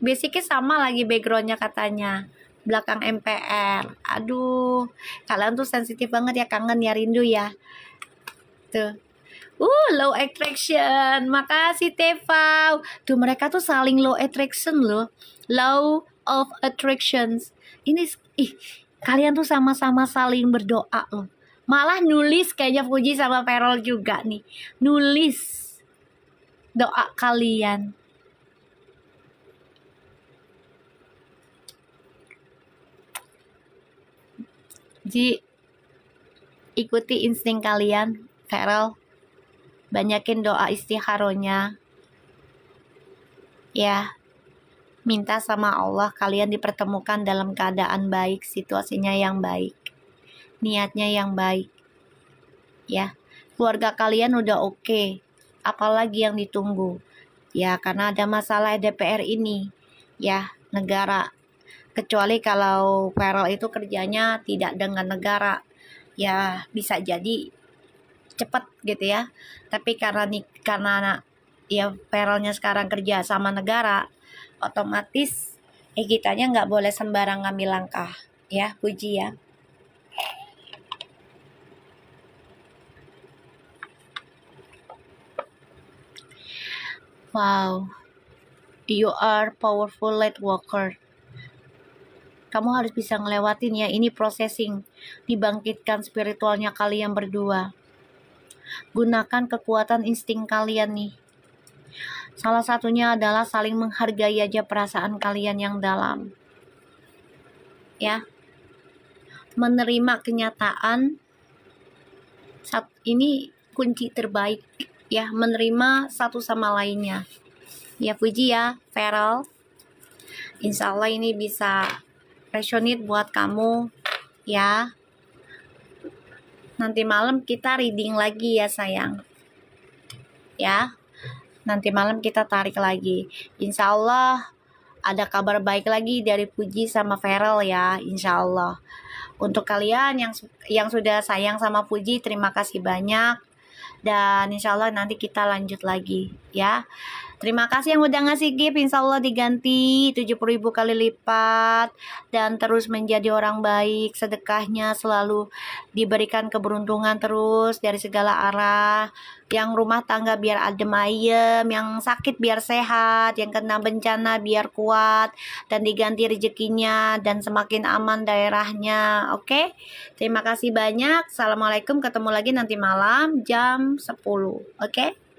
Basicnya sama lagi backgroundnya katanya. Belakang MPR. Aduh, kalian tuh sensitif banget ya, kangen ya, rindu ya. Tuh. Low attraction. Makasih Teva. Tuh mereka tuh saling low attraction loh. Law of attractions. Ini kalian tuh sama-sama saling berdoa loh. Malah nulis kayaknya Fuji sama Perol juga nih. Nulis doa kalian. Ji, ikuti insting kalian, Feral. Banyakin doa istikharonya. Ya, minta sama Allah kalian dipertemukan dalam keadaan baik, situasinya yang baik, niatnya yang baik. Ya, keluarga kalian udah oke. Apalagi yang ditunggu? Ya, karena ada masalah DPR ini. Ya, negara. Kecuali kalau Feral itu kerjanya tidak dengan negara. Ya, bisa jadi cepat gitu ya. Tapi karena ya Feralnya sekarang kerja sama negara, otomatis kitanya nggak boleh sembarang ngambil langkah. Ya, Puji ya. Wow, you are powerful light worker. Kamu harus bisa ngelewatin ya, ini processing, dibangkitkan spiritualnya kalian berdua. Gunakan kekuatan insting kalian nih. Salah satunya adalah saling menghargai aja perasaan kalian yang dalam. Ya. Menerima kenyataan, ini kunci terbaik ya, menerima satu sama lainnya. Ya Puji ya, Feral. Insya Allah ini bisa resonate buat kamu ya. Nanti malam kita reading lagi ya sayang. Ya, nanti malam kita tarik lagi. Insya Allah ada kabar baik lagi dari Puji sama Feral ya, insya Allah. Untuk kalian yang sudah sayang sama Puji, terima kasih banyak. Dan insya Allah nanti kita lanjut lagi ya. Terima kasih yang udah ngasih gift, insya Allah diganti 70.000 kali lipat. Dan terus menjadi orang baik, sedekahnya selalu diberikan keberuntungan terus dari segala arah. Yang rumah tangga biar adem ayem, yang sakit biar sehat, yang kena bencana biar kuat, dan diganti rezekinya, dan semakin aman daerahnya. Oke, terima kasih banyak. Assalamualaikum, ketemu lagi nanti malam jam 10. Oke.